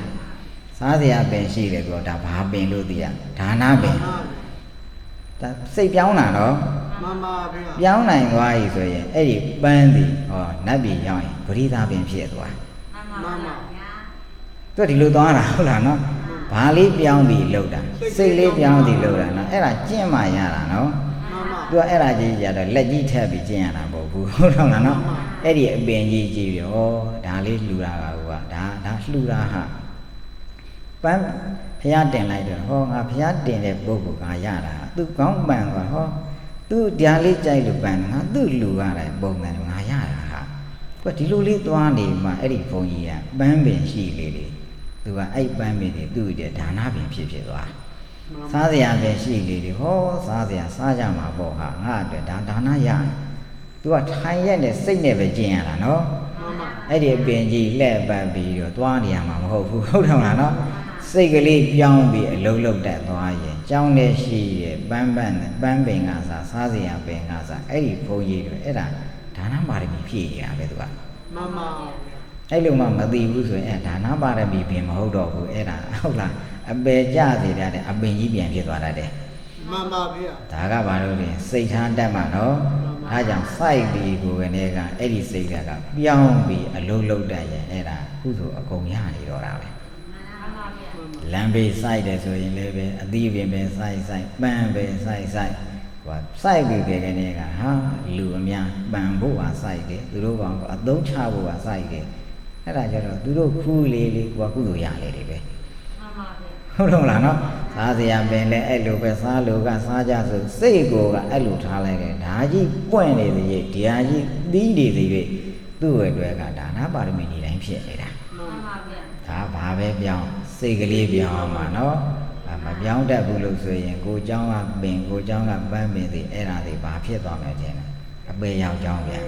စားစရာပင်ရှိတယ်ဆိုတော့ဒါဘာပင်လို့သိရဒါနပင်ဒါစိတ်ပြောင်းတာတော့မှန်ပါဗျာပြောင်းနိုင်သွားပြီဆိုရင်အဲ့ဒီပန်းဒီနတ်ပြည်ရောက်ရင်ပရိသပင်ဖြစ်သွားမှန်ပါဗျာသူဒီလိုသွားတာဟုတ်လားနော်ဘာလေးပြောင်းပြီးလှုပ်တာစိတ်လေးပြောင်းပြီးလှုပ်တာနော်အဲ့ဒါကျင့်မှရတာနော်သူကအဲ့ဒါကြီးရတော့လက်ကြီးထပ်ပြီးကျင့်ရတာမဟုတ်ဘူးဟုတ်တော့လားနော်အဲ့ဒီအပင်ကြီးကြည့်ပြီးဒါလေးလှူတာကဟိုကဒါလှူတာဟာပန်းဖျားတင်လိုက်တော့ငါဖျားတင်တဲ့ပုဂ္ဂိုလ်ကရတာသူကောင်းပန်သွားသူဒါလေးကြိုက်လို့ပန်ငါသူ့လူရတယ်ပုံစံငါရတာဟာသူကဒီလိုလေးသွားနေမှအဲ့ဒီဘုန်းကြီးကပန်းပင်ရှိလေလေသူကအဲ့ပန်းပင်တွေသူ့ရဲ့ဒါနပင်ဖြစ်သွားစားစရာပဲရှိလေလေစားစရာစားကြမှာပေါ့ဟာငါအတွက်ဒါနရတယ်သူကထိုင်ရက်နဲ့စိတ်နဲ့ပဲကျင့်ရတာနော်အဲ့ဒီပင်ကြီးလှဲ့ပတ်ပြီးတော့သွားနေရမှာမဟုတ်ဘူးဟုတ်တယ်မလားနော်စိတ်ကလေးပြောင်းပြီးအလုံးလုံးတက်သွားရင်ကြောင်းနဲ့ရှိရဲ့ပန်းပင်ကစားစရာပင်ကအဲ့ဒီဘုန်းကြီးတွေအဲ့ဒါဒါနပါရမီဖြည့်ရတာပဲသူကမှန်ပါအဲ့လိုမှမသိဘူးဆိုရင်ဒါနပါရမီပင်မဟုတ်တော့ဘူးအဲ့ဒါဟုတ်လားအပယ်ကြစေတဲ့အပင်ကြီးပြန်ဖြစ်သွားတတ်တယ်မှန်ပါဗျာဒါကဘာလို့လဲစိတ်ထားတတ်မှနော်ဒါကြောင့်စိုက်ပြီးကိုယ်ကနေကအဲ့ဒီစိတ်ကပြောင်းပြီးအလုံးလုံးတတ်ရင်အဲ့ဒါကုသိုလ်အကုန်ရနေတော့တာပဲလမ်းဘေးစိုက်တယ်ဆိုရင်လည်းပဲအသီးပင်ပဲစိုက်ပန်းပဲစိုက်စိုက်ပြီးခဲ့တဲ့ကဟာလူအများပန်းဖို့ပါစိုက်တယ်သူတို့ကအသုံးချဖို့ပါစိုက်တယ်အဲ့ဒါကြတော့သူတို့ခူးလေးကိုကုသိုလ်ရလေတယ်ပဲမှန်ပါဗျာဟ ဟုတ်တော့လားနော်စားစရာပင်လည်းအဲ့လိုပဲစားလို့ကစားကြဆိုစိတ်ကိုကအဲ့လိုထားလိုက်တယ်ဒါကြီးပွင့်နေသေးရဲ့ဒီဟာကြီးသီးနေသေးရဲ့သူ့ရဲ့အတွက်ကဒါနပါရမီနေတိုင်းဖြစ်နေတာမှန်ပါဗျာဒါဘာပဲပြောင်းစိတ်ကလေးပြောင်းမှာနော်မပြောင်းတတ်ဘူးလို့ဆိုရင်ကိုเจ้าကပင်ကိုเจ้าကပန်းပင်စီအဲ့ဒါတွေဘာဖြစ်သွားမယ်ထင်လဲအပေရောက်ကြောင်းဗျာ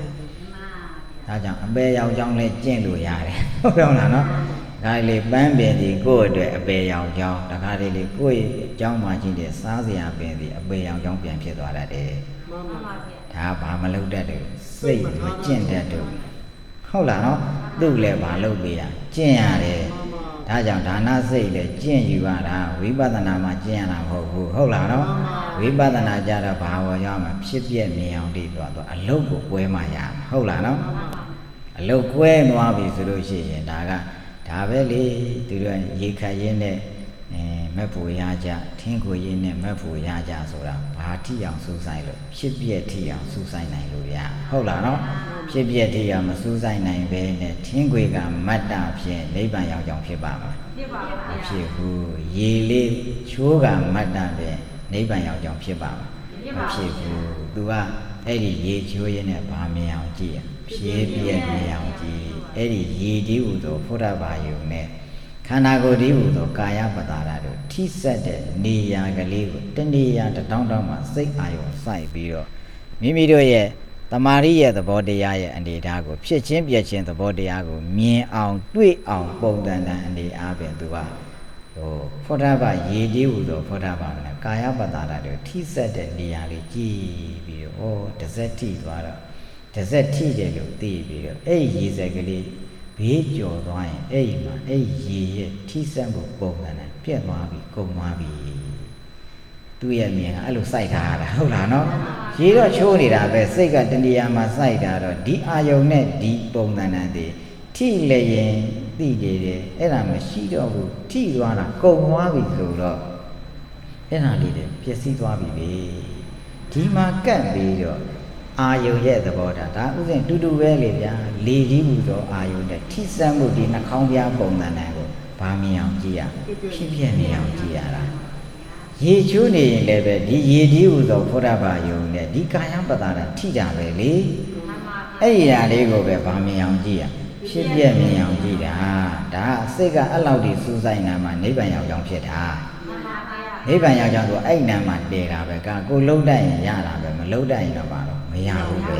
ဒါကြောင့်အပေရောက်ကြောင်းလဲကျင့်လို့ရတယ်ဟုတ်တော့လားနော်ဒါလေးပန်းပင်ဒီကိုယ့်အတွက်အပေရောင်ကြောင်းတခါတည်းလေးကိုယ့်ရဲ့အကြောင်းမှရှိတဲ့စားစရာပင်ဒီအပေရောင်ကြောင်းပြန်ဖြစ်သွားတတ်တယ်မှန်ပါဗျာဒါဘာမလုပ်တတ်တယ်စိတ်မကျင့်တတ်တော့ဟုတ်လားနော်သူ့လည်းဘာလုပ်ပေးရကျင့်ရတယ်ဒါကြောင့်ဒါနစိတ်လည်းကျင့်ယူရတာဝိပဿနာမှာကျင့်ရတာမဟုတ်ဘူးဟုတ်လားနော်ဝိပဿနာကြတော့ဘာဝရောမှာဖြစ်ပြမြင်အောင်တည်သွားတော့အလုတ်ကိုကွဲမှရမှာဟုတ်လားနော်အလုတ်ကွဲသွားပြီဆိုလို့ရှိရင်ဒါကဒါပဲလေသူတို့ရေခတ်ရင်းနဲ့မက်ဖို့ရကြထင်းကိုရင်းနဲ့မက်ဖို့ရကြဆိုတာဘာထိအောင်စူးစိုက်လို့ဖြစ်ပြထိအောင်စူးစိုက်နိုင်လို့ရဟုတ်လားနော်ဖြစ်ပြထိအောင်မစူးစိုက်နိုင်ပဲနဲ့ထင်းကိုကမတ်တာဖြင့်နိဗ္ဗာန်ရောက်ကြောင်းဖြစ်ပါမှာဖြစ်ပါပါမဖြစ်ဘူးရေလေးချိုးကမတ်တာဖြင့်နိဗ္ဗာန်ရောက်ကြောင်းဖြစ်ပါမှာမဖြစ်ဘူးသူကအဲ့ဒီရေချိုးရင်းနဲ့ဘာမြင်အောင်ကြည့်ရဖြည်းပြည့်မြင်အောင်ကြည့်အဲ့ဒီရေဒီဟုသောဖုဒ္ဓဘာယုံနဲ့ခန္ဓာကိုယ်ဒီဟုသောကာယပတာရတို့ထိစက်တဲ့နေရာကလေးကိုတဏှာတတောင်းတောင်းမှစိတ်အာရုံစိုက်ပြီးတော့မိမိတို့ရဲ့တမာရိရဲ့သဘောတရားရဲ့အနေအထားကိုဖြစ်ချင်းပြည့်ချင်းသဘောတရားကိုမြင်အောင်တွေ့အောင်ပုံတန်တန်အနေအားဖြင့်သူကဖုဒ္ဓဘာရေဒီဟုသောဖုဒ္ဓဘာနဲ့ကာယပတာရတို့ထိစက်တဲ့နေရာလေးကြည့်ပြီးတော့တစ်စက်ထိသွားတော့တစ်စက်ထိတယ်လို့သိပြီးတော့အဲ့ရေစက်ကလေးဘေးကျော်သွားရင်အဲ့မှာအဲ့ရေရဲ့ထိစက်မှုပုံစံနဲ့ပြက်သွားပြီကုန်သွားပြီသူ့ရဲ့မြင်ကအဲ့လိုစိုက်ထားရတာဟုတ်လားနော်ရေတော့ချိုးနေတာပဲစိတ်ကတဏှာမှာစိုက်တာတော့ဒီအာယုံနဲ့ဒီပုံစံနဲ့တည်းထိလည်းရင်သိနေတယ်အဲ့ဒါမရှိတော့ဘူးထိသွားတာကုန်သွားပြီဆိုတော့အဲ့ဒါလေးတွေပျက်စီးသွားပြီပဲဒီမှာကပ်ပြီးတော့အာယုံရဲ့သဘောထားဒါဥစဉ်တူတူပဲလေဗျာလေကြီးမှုသောအာယုံနဲ့ထိစပ်မှုဒီနှာခေါင်းပြားပုံစံနဲ့ကိုဘာမြင်အောင်ကြည့်ရဖြစ်ဖြစ်နေအောင်ကြည့်ရတာရေချိုးနေရင်လည်းပဲဒီရေကြီးဟုသောဖုဒ္ဓဘာယုံနဲ့ဒီကာယပတာရထိတာပဲလေအဲ့ဒီဟာလေးကိုပဲဘာမြင်အောင်ကြည့်ရဖြစ်ဖြစ်မြင်အောင်ကြည့်တာဒါစိတ်ကအဲ့လောက်ဒီစူးစိုက်နေမှာနိဗ္ဗာန်ရောက်ကြောင်းဖြစ်တာနိဗ္ဗာန်ရောက်ကြောင်းဆိုအဲ့နံမှာတည်တာပဲကကိုလုံးတတ်ရင်ရတာပဲမလုံးတတ်ရင်တော့ပါတော့မရဘူးပဲ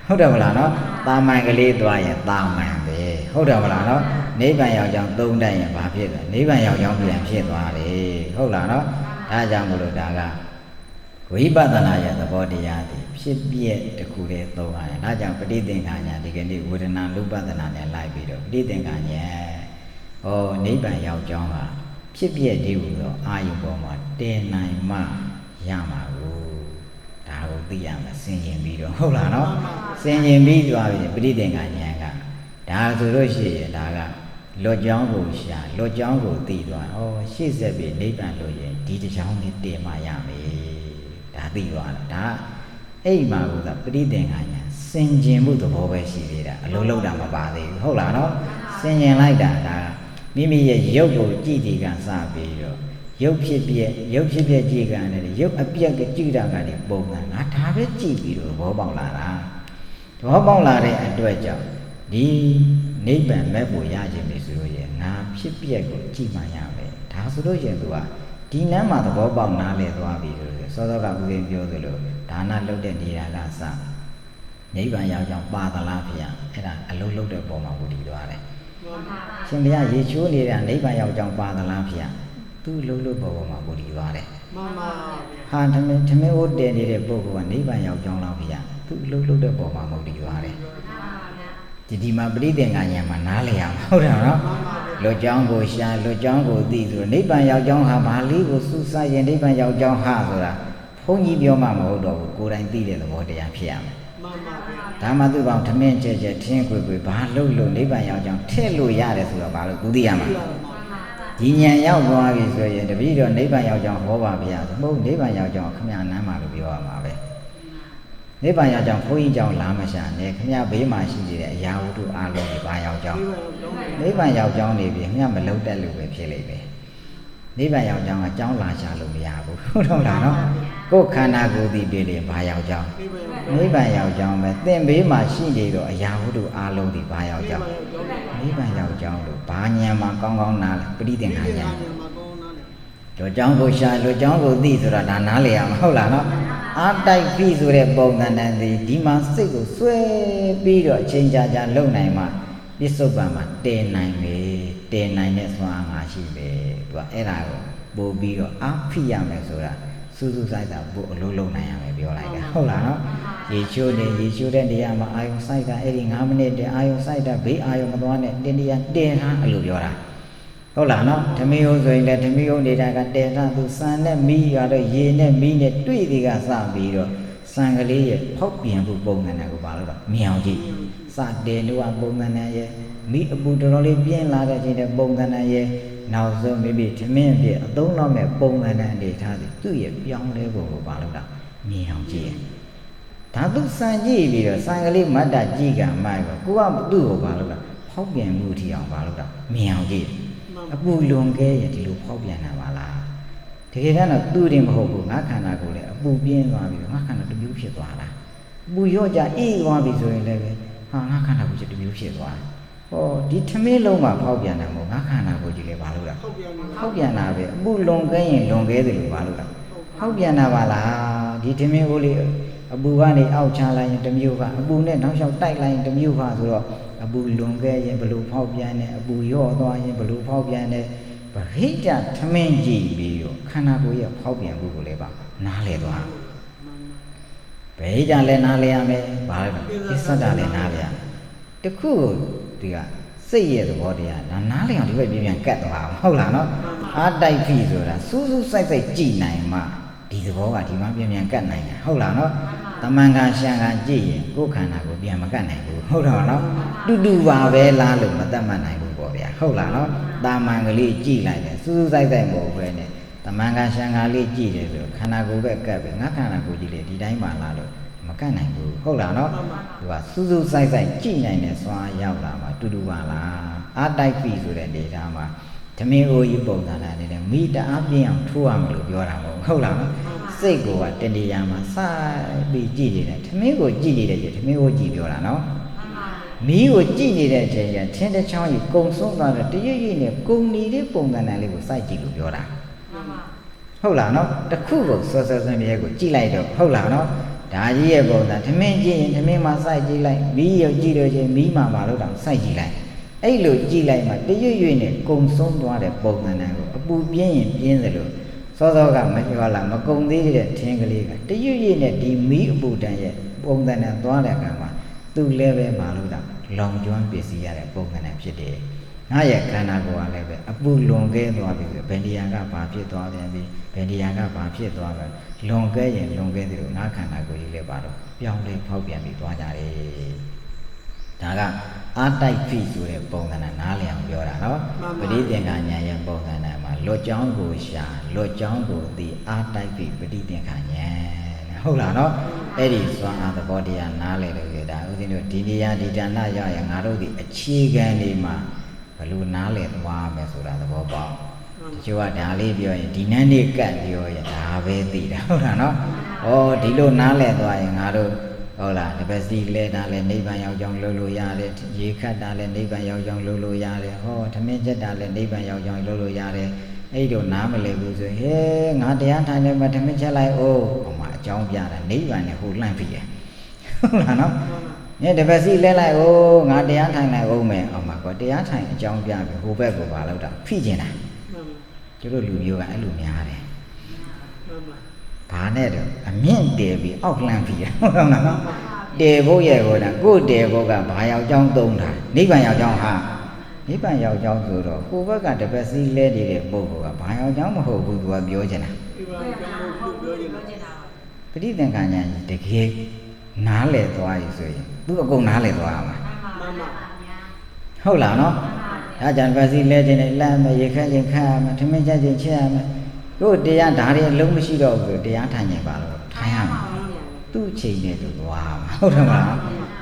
ဟုတ်တယ်မလားနော်တာမန်ကလေးသွားရင်တာမန်ပဲဟုတ်တယ်မလားနော်နိဗ္ဗာန်ရောက်ကြောင်းသုံးတတ်ရင်ဘာဖြစ်လဲနိဗ္ဗာန်ရောက်ကြောင်းပြန်ဖြစ်သွားတယ်ဟုတ်လားနော်ဒါကြောင့်မလို့ဒါကဝိပဿနာရဲ့သဘောတရားတွေဖြစ်ပြက်တစ်ခုတည်းသုံးရတယ်ဒါကြောင့်ပဋိသင်္ခါညာဒီကနေ့ဝေဒနာနုပဒနာနဲ့လိုက်ပြီးတော့ပဋိသင်္ခါညာနိဗ္ဗာန်ရောက်ကြောင်းဟာဖြစ်ပြက်ဒီဟူသောအာယုပေါ်မှာတင်နိုင်မှရမှာကိုဒါကိုသိရမယ်ဆင်ခြင်ပြီးတော့ဟုတ်လားနော်ဆင်ခြင်ပြီးသွားပြီပဋိသင်္ခါညာကဒါဆိုလို့ရှိရင်ဒါကလွတ်ကြောင်းကိုရှာလွတ်ကြောင်းကိုသိသွားရှေ့ဆက်ပြီးနိဗ္ဗာန်လို့ရင်ဒီတစ်ကြောင်းနဲ့တင်မှရမယ်ဒါသိသွားတာဒါအဲ့မှာကပဋိသင်္ခါညာဆင်ခြင်မှုသဘောပဲရှိသေးတာအလုံးလုံးတာမပါသေးဘူးဟုတ်လားနော်ဆင်ခြင်လိုက်တာဒါမိမိရဲ့ရုပ်ကိုကြည့်ဒီကစပြီးတော့ရုပ်ဖြစ်ပြကြည့်ကန်တယ်ရုပ်အပြက်ကကြည့်တာကလည်းပုံမှန်ငါဒါပဲကြည့်ပြီးတော့သဘောပေါက်လာတာသဘောပေါက်လာတဲ့အတွက်ကြောင့်ဒီနိဗ္ဗာန်မဲ့ဖို့ရခြင်းပြီဆိုလို့ရငါဖြစ်ပြက်ကိုကြည့်မှရမယ်ဒါဆိုလို့ရင်သူကဒီနမ်းမှာသဘောပေါက်နားလည်သွားပြီလို့စောစောကဦးသိန်းပြောသလိုဒါနလုပ်တဲ့နေရာကစနိဗ္ဗာန်ရောက်ကြောင်းပါသလားဖေ။အဲ့ဒါအလုံးလုံးတဲ့ပုံမှာဝတည်သွားတယ်။ရှင်ဘုရားရေချိုးနေတာနိဗ္ဗာန်ရောက်ကြောင်းပါသလားဖေ။သူ့လုံးလုံးပုံမှာဝတည်သွားတယ်။မှန်ပါဗျာ။ဟာထမင်းဦးတည်နေတဲ့ပုဂ္ဂိုလ်ကနိဗ္ဗာန်ရောက်ကြောင်းလားဖေ။သူ့လုံးလုံးတဲ့ပုံမှာဝတည်သွားတယ်။ဒီမှာပဋိသင်္ခါညာမှာနားလည်အောင်ဟုတ်တယ်နော်။လွတ်ကြောင်းကိုရှာလွတ်ကြောင်းကိုသိဆိုနိဗ္ဗာန်ရောက်ကြောင်းဟာဘာလေးကိုစူးစိုက်ရင်နိဗ္ဗာန်ရောက်ကြောင်းဟာဆိုတာဘုန်းကြီးပြောမှမဟုတ်တော့ဘူးကိုယ်တိုင်သိတဲ့သဘောတရားဖြစ်ရမယ်မှန်ပါဗျာဒါမှသူ့ကောင်ထမင်းကျဲထင်းခွေဘာလို့နိဗ္ဗာန်ရောက်ကြောင်းထည့်လို့ရတယ်ဆိုတော့ဘာလို့သူသိရမှာဒီဉာဏ်ရောက်သွားပြီဆိုရင်တပည့်တော်နိဗ္ဗာန်ရောက်ကြောင်းဟောပါဗျာမဟုတ်နိဗ္ဗာန်ရောက်ကြောင်းခမရနမ်းမှာလို့ပြောရမှာပဲနိဗ္ဗာန်ရောက်ကြောင်းဘုန်းကြီးကြောင်းလာမရှာနဲ့ခမရဘေးမှာရှိနေတဲ့အရာဝတ္ထုအားလုံးတွေဘာရောက်ကြောင်းနိဗ္ဗာန်ရောက်ကြောင်းနေပြီခမရမလုံးတက်လို့ပဲဖြစ်လိမ့်မယ် နိဗ္ဗာန်ရောက်ကြောင်းအကြောင်းလာရှာလို့မရဘူးဟုတ်တော့လားနော်ကိုယ်ခန္ဓာကိုယ်ဒီပြည်လေဘာရောက်ကြောင်းနိဗ္ဗာန်ရောက်ကြောင်းပဲသင်ဘေးမှာရှိနေတော့အရာဝတ္ထုအလုံးဒီဘာရောက်ကြောင်းနိဗ္ဗာန်ရောက်ကြောင်းလို့ဘာဉာဏ်မှာကောင်းကောင်းနားလဲပဋိသင်္ခါဉာဏ်တို့ကြောင်းကိုရှာလို့ကြောင်းကိုသိဆိုတာဒါနားလေရမှာဟုတ်လားနော်အာတိုက်ပြီဆိုတဲ့ပုံသဏ္ဍာန်ဒီမှာစိတ်ကိုဆွဲပြီးတော့အချိန်ကြာလုံနိုင်မှပြစ္ဆုတ်ပံမှာတည်နိုင်ပြီတည်နိုင်တဲ့စွမ်းအားငါရှိပဲသူကအဲ့ဒါကိုပို့ပြီးတော့အားဖိရမယ်ဆိုတာစူးစူးဆိုင်တာပို့အလုံးလုံးနိုင်ရမယ်ပြောလိုက်တာဟုတ်လားနော်ရေချိုးတဲ့နေရာမှာအာယုံစိုက်တာအဲ့ဒီ9မိနစ်တည်းအာယုံစိုက်တာဘေးအာယုံမသွားနဲ့တင်းတရားတင်ထားအဲ့လိုပြောတာဟုတ်လားနော်ဓမီယုံဆိုရင်လည်းဓမီယုံနေတာကတဲထားသူစံနဲ့မီးရတော့ရေနဲ့မီးနဲ့တွေ့ဒီကစပြီးတော့စံကလေးရဲ့ဖောက်ပြန်မှုပုံစံကိုပါလို့တော့မြင်အောင်ကြည့်စတဲလို့ကပုံစံနဲ့ရဲ့မီးအပူတော်တော်လေးပြင်းလာတဲ့အချိန်တဲ့ပုံစံနဲ့ရဲ့နောက်ဆုံးမိမိဓမင်းပြအသုံးတော့မဲ့ပုံစံနဲ့အနေထားသည်သူ့ရဲ့ပြောင်းလဲပုံကိုပါလို့တော့မြင်အောင်ကြည့်ဒါသူစံကြည့်ပြီးတော့စံကလေးမတ်တာကြည့်ကမှကိုကသူ့ကိုပါလို့တော့ဖောက်ပြန်မှုထီအောင်ပါလို့တော့မြင်အောင်ကြည့်အပူလွန်ကဲရဒီလိုဖောက်ပြန်တာပါလားတကယ်တော့သူ့တင်မဟုတ်ဘူးငါခန္ဓာကိုယ်လည်းအပူပြင်းသွားပြီငါခန္ဓာတစ်မျိုးဖြစ်သွားတာအပူရော့ကြအေးသွားပြီဆိုရင်လည်းဟာငါခန္ဓာကိုယ်တစ်မျိုးဖြစ်သွားတယ်ဟောဒီထမင်းလုံးမှာဖောက်ပြန်တာမဟုတ်ငါခန္ဓာကိုယ်ကြီးလည်းပါလို့လားဖောက်ပြန်တာပဲအပူလွန်ကဲရင်လွန်ကဲတယ်လို့ပါလို့လားဖောက်ပြန်တာပါလားဒီထမင်းကိုလေးအပူကနေအောက်ချလိုက်ရင်တစ်မျိုးကအပူနဲ့နောက်လျှောက်တိုက်လိုက်ရင်တစ်မျိုးပါဆိုတော့အပူလွန်ခဲ့ရင်ဘလို့ဖောက်ပြန်တယ်အပူရော့သွားရင်ဘလို့ဖောက်ပြန်တယ်ဗဟိတထမင်းကြည့်ပြီးတော့ခန္ဓာကိုယ်ရဲ့ဖောက်ပြန်မှုကိုလည်းပါနားလည်သွားဗဟိတလည်းနားလည်ရမယ်ဘာလဲကိစ္စတာလည်းနားလည်ရမယ်တခုဒီကစိတ်ရဲ့သဘောတရားဒါနားလည်အောင်ဒီဘက်ပြန်ကတ်သွားအောင်ဟုတ်လားနော်အားတိုက်ပြီဆိုတာစူးစူးစိုက်ကြည့်နိုင်မှဒီသဘောကဒီမှာပြန်ကတ်နိုင်တယ်ဟုတ်လားနော်တမန်ကရှံကကြည့်ရင်ကိုယ်ခန္ဓာကိုပြန်မကတ်နိုင်ဘူးဟုတ်တော့နော်တူပါပဲလားလို့မတတ်မှတ်နိုင်ဘူးပေါ့ဗျာဟုတ်လားနော်တာမန်ကလေးကြည့်လိုက်တယ်စူးစူးစိုက်မဟုတ်ပဲနဲ့တမန်ကရှံကလေးကြည့်တယ်ဆိုခန္ဓာကိုယ်ပဲကတ်ပဲငါခန္ဓာကိုယ်ကြီးလေဒီတိုင်းပါလားလို့မကတ်နိုင်ဘူးဟုတ်လားနော်သူကစူးစူးစိုက်ကြည့်နိုင်တဲ့စွမ်းရောက်လာမှတူပါလားအားတိုက်ပြီဆိုတဲ့ဒေတာမှာဓမင်းအိုးကြီးပုံစံနဲ့နေတယ်မိတအားပြင်းအောင်ထိုးရမလို့ပြောတာမဟုတ်ဟုတ်လားနော်စိတ်ကိုကတဏှာမှာစပြီးကြည့်နေတယ်ဓမင်းကိုကြည့်နေတယ်ဓမင်းကိုကြည့်ပြောတာနော်မီးကိုကြည့်နေတဲ့အချိန်ကျထင်းတစ်ချောင်းကြီးကုံဆုံးသွားတဲ့တရွရွနဲ့ကုံနေတဲ့ပုံစံလေးကိုစိုက်ကြည့်လို့ပြောတာဟုတ်လားနော်တခုကိုစောစောစံပြဲကိုကြည့်လိုက်တော့ဟုတ်လားနော်ဒါကြီးရဲ့ပုံစံဓမင်းကြည့်ရင်ဓမင်းမှာစိုက်ကြည့်လိုက်မီးရောကြည့်လို့ချင်းမီးမှာမလို့တောင်စိုက်ကြည့်လိုက်အဲ့လိုကြည့်လိုက်မှတရွရွနဲ့ကုံဆုံးသွားတဲ့ပုံစံကိုအပူပြင်းရင်ပြင်းသလိုစောစောကမပြောလားမကုံသေးတဲ့ထင်းကလေးကတရွရွနဲ့ဒီမီးအပူတန်ရဲ့ပုံစံနဲ့သွားတဲ့အခါမှာသူ့လည်းပဲမလို့တောင်လောင်ကျွမ်းပစ္စည်းရတဲ့ပုံစံနဲ့ဖြစ်တယ်ငါရဲ့ခန္ဓာကိုယ်ကလည်းပဲအပူလွန်ကဲသွားပြီဘယ်နေရာကဘာဖြစ်သွားပြန်ပြီဘယ်နေရာကဘာဖြစ်သွားပြန်လွန်ကဲရင်လွန်ကဲတယ်လို့ငါခန္ဓာကိုယ်ကြီးလည်းပါတော့ပြောင်းလဲဖောက်ပြန်ပြီးသွားကြတယ်ဒါကအာတိုက်ဖိဆိုတဲ့ပုံစံနဲ့နားလည်အောင်ပြောတာနော်ပဋိသင်္ခါဉာဏ်ရဲ့ပုံစံနဲ့မှာလွတ်ကြောင်းကိုရှာလွတ်ကြောင်းကိုသိအာတိုက်ဖိပဋိသင်္ခါဉာဏ်ဟုတ်လားနော်အဲ့ဒီစွမ်းအားသဘောတရားနားလည်လို့ရတာဦးဇင်းတို့ဒီနေရာဒီဌာနရရင်ငါတို့ဒီအခြေခံတွေမှာဘယ်လိုနားလည်သွားမယ်ဆိုတာသဘောပေါက်တချို့ကဒါလေးပြောရင်ဒီနန်းလေးကတ်ပြောရင်ဒါပဲသိတာဟုတ်လားနော်ဩဒီလိုနားလည်သွားရင်ငါတို့ဟုတ်လားတပတ်စီလဲတာလဲနိဗ္ဗာန်ရောက်ကြောင်းလုပ်လို့ရတယ်ရေခတ်တာလဲနိဗ္ဗာန်ရောက်ကြောင်းလုပ်လို့ရတယ်ဟောထမင်းချက်တာလဲနိဗ္ဗာန်ရောက်ကြောင်းလုပ်လို့ရတယ်အဲ့လိုနားမလည်ဘူးဆိုဟဲငါတရားထိုင်နေမှာထမင်းချက်လိုက်အိုးဟောမှာအကြောင်းပြတာနိဗ္ဗာန်နဲ့ဟိုလှမ်းပြီရဟုတ်လားနော်ညတပတ်စီလဲလိုက်အိုးငါတရားထိုင်လိုက်အောင်မယ်ဟောမှာကွာတရားထိုင်အကြောင်းပြပြီဟိုဘက်ကိုပါလို့တော့ဖိကျင်တာကျတို့လူမျိုးကအဲ့လိုများတယ်ဘာနဲ့တော့အမြင့်တည်ပြီးအောက်လှမ်းပြီးဟုတ်လားနော်တည်ဖို့ရဲ့ဟောတာကိုယ်တည်ဖို့ကဘာရောက်ကြောင်းသုံးတာနိဗ္ဗာန်ရောက်ကြောင်းဟာနိဗ္ဗာန်ရောက်ကြောင်းဆိုတော့ကိုယ်ဘက်ကတပတ်စီးလဲနေတဲ့ပုဂ္ဂိုလ်ကဘာရောက်ကြောင်းမဟုတ်ဘူးသူကပြောချင်တာပဋိသင်္ခါဉာဏ်တကယ်နားလည်သွားပြီဆိုရင်သူအကုန်နားလည်သွားမှာဟုတ်လားနော်ဒါကြောင့်တပတ်စီးလဲခြင်းနဲ့လမ်းမယ်ရေခက်ခြင်းခတ်ရမယ်ထမင်းချက်ခြင်းချက်ရမယ်တို့တရားဓာတ်တွေအလုံးမရှိတော့ဘူးတရားထိုင်နေပါလို့ထိုင်ရမှာသူ့ချိန်နဲ့သူသွားမှာဟုတ်တယ်မလား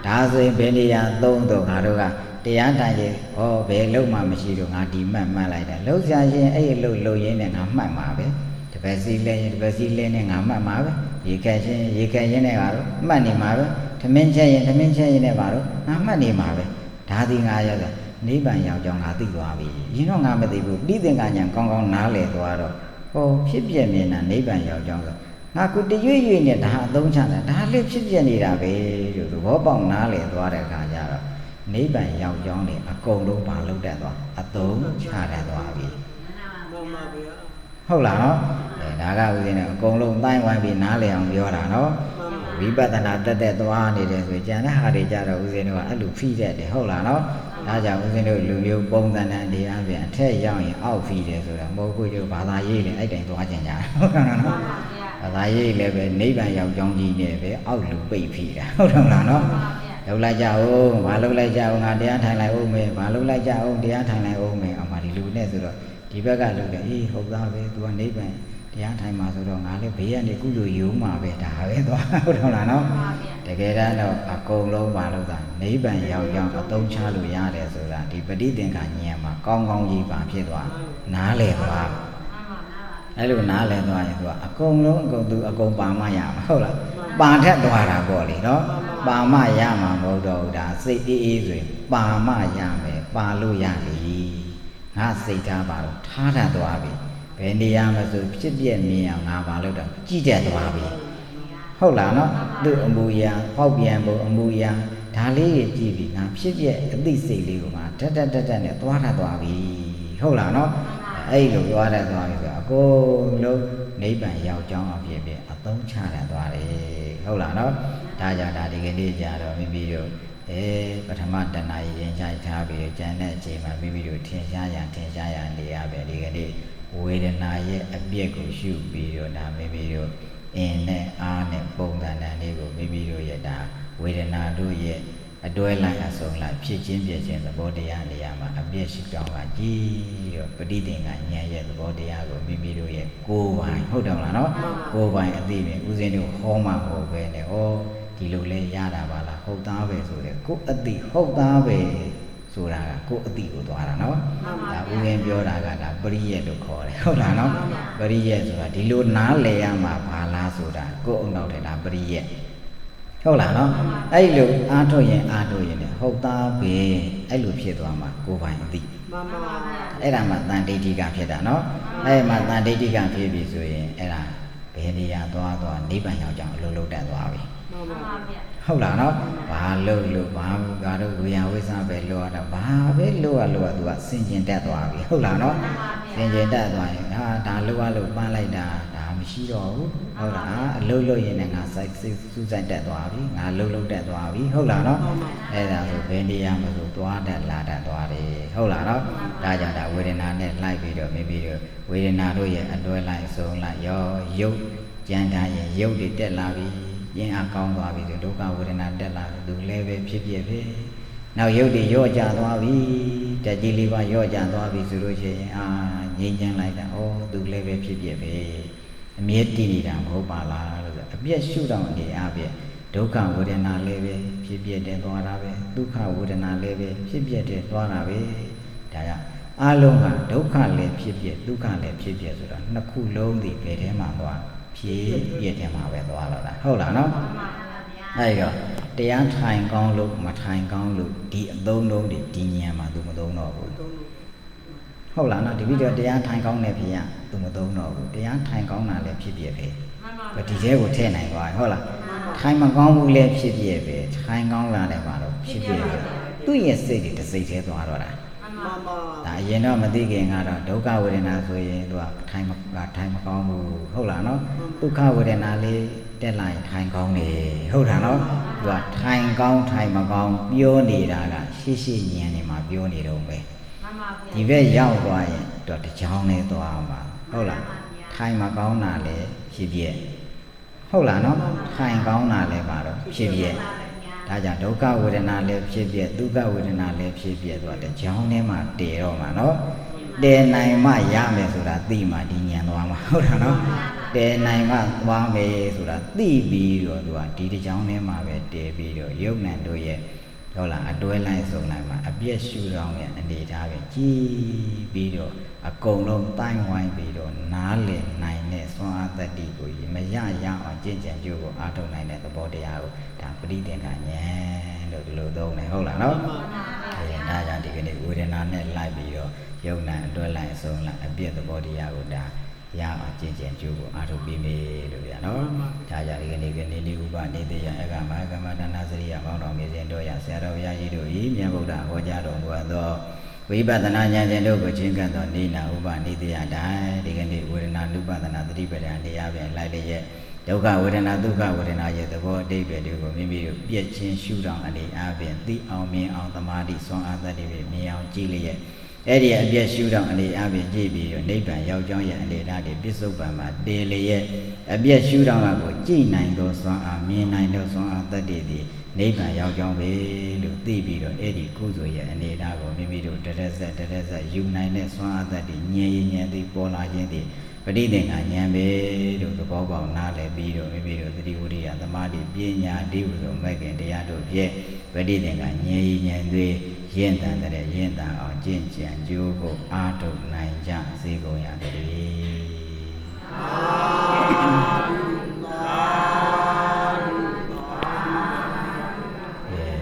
ဒါဆိုရင်ဘယ်နေရာသုံးတော့ငါတို့က တရားထိုင်ရင်ဟောဘယ်လုံးမှမရှိတော့ငါဒီမှတ်လိုက်တယ်လှုပ်ရှားရင်အဲ့ဒီလှုပ်ရင်းနဲ့ငါမှတ်မှာပဲတပည့်စီလဲရင်တပည့်စီလဲနဲ့ငါမှတ်မှာပဲရေခက်ရင်ရေခက်ရင်းနဲ့ကတော့မှတ်နေမှာပဲသမင်းချက်ရင်သမင်းချက်ရင်းနဲ့ပါတော့ငါမှတ်နေမှာပဲဒါဒီငါရဆိုနိဗ္ဗာန်ရောက်ကြောင်းငါသိသွားပြီရင်တော့ငါမသိဘူးပြီးသင်္ကညာကောင်းကောင်းနားလည်သွားတော့ဟောဖြစ်ပြမြင်တာနိဗ္ဗာန်ရောက်ကြောင်းဆိုငါကုတရွေ့ရွေ့နဲ့ဒါအသုံးချတယ်ဒါလေးဖြစ်ပြနေတာပဲလို့သဘောပေါက်နားလည်သွားတဲ့အခါကျတော့နိဗ္ဗာန်ရောက်ကြောင်းနေအကုန်လုံးပါလို့တက်သွားအသုံးချတတ်သွားပြီဟုတ်လားနော်ဒါကဦးဇင်းနဲ့အကုန်လုံးတိုင်းဝိုင်းပြီးနားလည်အောင်ပြောတာနော်ဝိပဿနာတက်သွားနေတယ်ဆိုကြံတဲ့ဟာတွေကြတော့ဦးဇင်းတို့ကအဲ့လိုဖိတတ်တယ်ဟုတ်လားနော်ဒါကြောင့်ဦးဇင်းတို့လူမျိုးပုံသဏ္ဍာန်တွေအပြင်အထက်ရောက်ရင်အောက်ဖိတယ်ဆိုတာမဟုတ်ဘူးကျဘာသာရေးလည်းအဲ့တိုင်သွားကြကြဟုတ်လားနော်ဘာသာရေးလည်းပဲနိဗ္ဗာန်ရောက်ကြောင်းကြီးနဲ့ပဲအောက်လူပိတ်ဖိတာဟုတ်တယ်မလားနော်လုပ်လိုက်ကြအောင်မလုပ်လိုက်ကြအောင်ငါတရားထိုင်လိုက်အောင်မယ်မလုပ်လိုက်ကြအောင်တရားထိုင်လိုက်အောင်မယ်အမှဒီလူနဲ့ဆိုတော့ဒီဘက်ကလုပ်တယ်အေးဟုတ်သားပဲသူကနိဗ္ဗာန်တရားထိုင်မှာဆိုတော့ငါလည်းဘေးကနေကုသိုလ်ယူမှာပဲဒါပဲသွားဟုတ်တယ်လားနော်တကယ်တော့အကုန်လုံးပါလို့သာနိဗ္ဗာန်ရောက်ကြောင်းအသုံးချလို့ရတယ်ဆိုတာဒီပဋိသင်္ခါဉာဏ်မှာကောင်းကောင်းကြီးပါဖြစ်သွားနားလည်သွားအဲ့လိုနားလည်သွားရင်သူကအကုန်လုံးသူအကုန်ပါမရမှာဟုတ်လားပါထက်သွားတာပေါ့လေနော်ပါမရမှာမဟုတ်တော့ဘူးဒါစိတ်အေးဆိုရင်ပါမရမယ်ပါလို့ရပြီငါစိတ်ထားပါတော့ထားတတ်သွားပြီဘယ်နေရာမှာဆိုဖြစ်ပြမြင်အောင်ငါပါလို့တော့ကြည့်တတ်သွားပြီဟုတ်လားနော်သူ့အမူအရာပေါက်ပြန်ပုံအမူအရာဒါလေးကြီးကြည့်ပြီးငါဖြစ်ပြအသိစိတ်လေးကိုငါတက်နဲ့သွားတတ်သွားပြီဟုတ်လားနော်အဲ့လိုသွားတတ်သွားပြီဆိုအကုန်လုံးနိဗ္ဗာန်ရောက်ကြောင်းအဖြစ်ဖြစ်အသုံးချတတ်သွားတယ်ဟုတ်လားနော်ဒါကြောင့်ဒါဒီကနေ့ကြတော့မိမိတို့ပထမတဏှာရင်ချိုက်ထားပြီးကျန်တဲ့အချိန်မှာမိမိတို့ထင်ရှားရနေရပဲဒီကနေ့ဝေဒနာရဲ့အပြည့်ကိုရှုပြီးတော့ဒါမိမိတို့အင်းနဲ့အားနဲ့ပုံသဏ္ဍာန်လေးကိုမိမိတို့ရဲ့ဒါဝေဒနာတို့ရဲ့အတွဲလိုက်အဆုံးလိုက်ဖြစ်ချင်းပြည့်ချင်းသဘောတရားနေရာမှာအပြည့်ရှိကြောင်းကကြည့်တော့ပဋိသင်္ခါဉာဏ်ရဲ့သဘောတရားကိုမိမိတို့ရဲ့ကိုယ်ပိုင်ဟုတ်တယ်မလားနော်ကိုယ်ပိုင်အသိနဲ့ဦးဇင်းတို့ဟောမှာဟုတ်ပဲနဲ့ဩဒီလိုလဲရတာပါလားဟုတ်သားပဲဆိုတဲ့ကိုယ်အသိဟုတ်သားပဲဆိုတာကကိုယ်အသိကိုသွားတာနော်ဒါဦးရင်ပြောတာကဒါပရိယတ်လို့ခေါ်တယ်ဟုတ်လားနော်ပရိယတ်ဆိုတာဒီလိုနားလည်ရမှာပါလားဆိုတာကိုယ်အုံနောက်တယ်ဒါပရိယတ်ဟုတ်လားနော်အဲ့လိုအားထုတ်ရင်လည်းဟုတ်သားပဲအဲ့လိုဖြစ်သွားမှာကိုယ်ပိုင်အသိမှန်ပါအဲ့ဒါမှတန်ဒိဋ္ဌိကဖြစ်တာနော်အဲ့မှာတန်ဒိဋ္ဌိကဖြစ်ပြီဆိုရင်အဲ့ဒါဘယ်နေရာသွားနိဗ္ဗာန်ရောက်ကြောင်းအလုံးလုံးတက်သွားပြီမှန်ပါဗျာဟုတ်လားနော်ဘာလို့ဘာကတော့ဝိညာဉ်ဝိသပဲလို့ရတာဘာပဲလို့ရသူကစင်ကျင်တက်သွားပြီဟုတ်လားနော်စင်ကျင်တက်သွားရင်ဟာဒါလို့ပန်းလိုက်တာဒါမရှိတော့ဘူးဟုတ်လားအလုံးလို့ရင်လည်းငါစိုက်စူးစိုက်တက်သွားပြီငါလုံးတက်သွားပြီဟုတ်လားနော်အဲ့ဒါဆိုဘယ်နေရာမှာဆိုသွားတက်လာတက်သွားတယ်ဟုတ်လားနော်ဒါကြောင့်ဒါဝေဒနာနဲ့လိုက်ပြီးတော့မိမိတို့ဝေဒနာတို့ရဲ့အတွဲလိုက်ဆုံးလိုက်ရောရုပ်ကြံထားရင်ရုပ်တွေတက်လာပြီရင်အကောင်းသွားပြီဆိုဒုက္ခဝေဒနာတက်လာသူလည်းပဲဖြစ်ဖြစ်နောက်ရုပ်တွေရော့ကျသွားပြီတက်ကြီးလေးပါရော့ကျသွားပြီဆိုလို့ရှိရင်ငြိမ်းချမ်းလိုက်တာဩသူလည်းပဲဖြစ်ဖြစ်အမြဲတည်နေတာမဟုတ်ပါလားလို့ဆိုအပြည့်ရှုတော့အနေအပြည့်ဒုက္ခဝေဒနာလည်းပဲဖြစ်ဖြစ်တယ်သွားတာပဲဒုက္ခဝေဒနာလည်းပဲဖြစ်ဖြစ်တယ်သွားတာပဲဒါကြောင့်အလုံးကဒုက္ခလည်းဖြစ်ဖြစ်ဒုက္ခလည်းဖြစ်ဖြစ်ဆိုတော့နှစ်ခုလုံးဒီဘယ်ထဲမှာသွားဖြစ်ပြည့်တယ်မှာပဲသွားတော့တာဟုတ်လားနော်အဲ့တော့တရားထိုင်ကောင်းလို့မထိုင်ကောင်းလို့ဒီအသုံးလုံးတွေဒီဉာဏ်မှာသူမသုံးတော့ဘူးဟုတ်လားနော်ဒီပြီးတော့တရားထိုင်ကောင်းတဲ့ဖြစ်ရသူမသုံးတော့ဘူးတရားထိုင်ကောင်းတာလည်းဖြစ်ပြပဲဒီထဲကိုထည့်နိုင်သွားဟုတ်လားထိုင်မကောင်းဘူးလည်းဖြစ်ပြပဲထိုင်ကောင်းလာတယ်မှာတော့ဖြစ်ပြပဲသူ့ရဲ့စိတ်တွေတစ်စိတ်သေးသွားတော့တာဒါအရင်တော့မသိခင်ကတော့ဒုက္ခဝေဒနာဆိုရင်သူကထိုင်မကောင်းဘူးဟုတ်လားနော်ဒုက္ခဝေဒနာလေးတက်လာရင်ထိုင်ကောင်းတယ်ဟုတ်တာနော်သူကထိုင်ကောင်းထိုင်မကောင်းပြောနေတာကရှိဉာဏ်နေမှာပြောနေတော့ပဲဒီဘက်ရောက်သွားရင်တော့တချောင်းနဲ့သွားမှာဟုတ်လားထိုင်မကောင်းတာလည်းဖြစ်ပြဟုတ်လားနော်ထိုင်ကောင်းတာလည်းပါတော့ဖြစ်ပြဒါကြောင့်ဒုက္ခဝေဒနာလည်းဖြစ်ပြဒုက္ခဝေဒနာလည်းဖြစ်ပြဆိုတော့တချောင်းထဲမှာတည်တော့မှာနော်တည်နိုင်မှရမယ်ဆိုတာသိမှဒီဉာဏ်သွားမှာဟုတ်လားနော်တည်နိုင်မှသွားမယ်ဆိုတာသိပြီးတော့သူကဒီတချောင်းထဲမှာပဲတည်ပြီးတော့ယုတ်နံတို့ရဲ့ ဟုတ်လားအတွဲလိုက်ဆုံးလိုက်မှာအပြည့်ရှုတော့ရဲ့အနေထားပဲကြီးပြီးတော့အကုန်လုံးတိုင်းဝိုင်းပြီးတော့နားလည်နိုင်တဲ့စွမ်းအားတတ္တိကိုမရရအောင်ကြင်ကြံကြိုးကိုအားထုတ်နိုင်တဲ့သဘောတရားကိုဒါပရိသင်္ခာဉာဏ်လို့ဒီလိုသုံးတယ်ဟုတ်လားနော်ဒါကြောင့်ဒီကနေ့ဝေဒနာနဲ့လိုက်ပြီးတော့ယုံနာအတွဲလိုက်ဆုံးလိုက်အပြည့်သဘောတရားကိုဒါရအောင်ကြင်ကြံကြိုးကိုအားထုတ်ပြီးမေးလို့ဗျာနော်ဒါကြောင့်ဒီကနေ့ဒီဥပနေသေးရအကမကမ္မဒါနစရိယပေါင်းတော်မြေစဉ်တို့ရဆရာတော်ဘုရားကြီးတို့ဤမြတ်ဗုဒ္ဓဟောကြားတော်မူသောဝိပဿနာဉာဏ်စဉ်တို့ကိုချင်းကပ်သောနိနာဥပနေသေးရတိုင်းဒီကနေ့ဝေဒနာနုပဒနာသတိပဋ္ဌာန်တရားပြန်လိုက်လျက်ဒုက္ခဝေဒနာဒုက္ခဝေဒနာရဲ့သဘောအတိတ်တွေကိုမိမိတို့ပြည့်ချင်းရှုထောင်အနေအားဖြင့်သိအောင်မြင်အောင်သမာဓိစွမ်းအားတတ်တွေမြင်အောင်ကြည့်လျက်အဲ့ဒီအပြည့်ရှုထောင်အနေအားဖြင့်ကြည့်ပြီးတော့နိဗ္ဗာန်ရောက်ကြောင်းရဲ့အနေအထားတွေပြစ္ဆုတ်ပံမှာတည်လျက်အပြည့်ရှုထောင်ကိုကြည့်နိုင်သောစွမ်းအားမြင်နိုင်သောစွမ်းအားတတ်တွေဒီနိဗ္ဗာန်ရောက်ကြောင်းပဲလို့သိပြီးတော့အဲ့ဒီကုသိုလ်ရဲ့အနေအထားကိုမိမိတို့တရက်ဆက်ယူနိုင်တဲ့စွမ်းအားတတ်တွေဉာဏ်ရည်ဉာဏ်သိပေါ်လာခြင်းဒီပဋိသင်္ခာဉာဏ်ပဲလို့သဘောပေါက်နားလည်ပြီးတော့မိမိတို့သတိဝိရိယသမာဓိပညာဒီဟုဆိုမဲ့ခင်တရားတို့ဖြင့်ပဋိသင်္ခာဉာဏ်ရည်ဉာဏ်သိရင့်တန်တဲ့ရင့်တန်အောင်ကျင့်ကြံကြိုးကိုအားထုတ်နိုင်ကြစေကုန်ရတည်း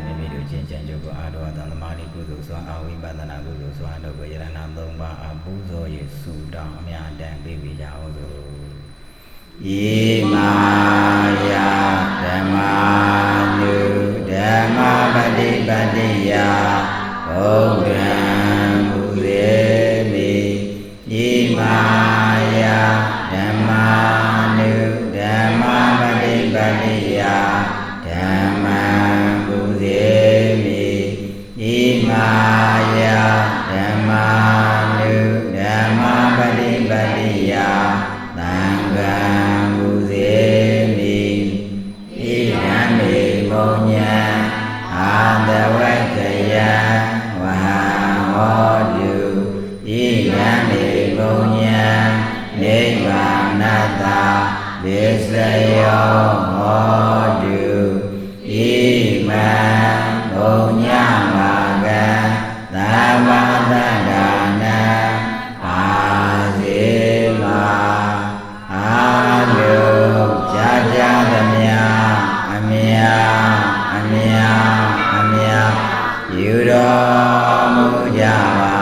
မိမိတို့ကျင့်ကြံကြိုးကိုအားထုတ်သံသမာဓိကုသိုလ်စွာအဝိပဿနာကုသိုလ်စွာတို့ကိုယရဏသုံးပါးအပူဇော်၍ဆုတောင်းအမြတ်တမ်းပေးကြအောင်သို့ယေမာယဓမ္မာနုဓမ္မပฏิပတ္တိယဘုရားမူရေမိယေမာယဓမ္မာနုဓမ္မပฏิပတ္တိယဓမ္မမူရေမိယေမာယဓမ္မာနုဓမ္မပฏิပတ္တိယသံဃာမူရေမိဣဒံမေမုံညာအာတဝေကယဝဟဟောတုဣဒံမေမုံညာနိဗ္ဗာနတဝိစယောဟောတုဣမံမုံညာမာကံသမ္မာတတ္ထာနံအာဇေမာအာလုကြာကြာသမျှအမြယူတော်မူကြပါ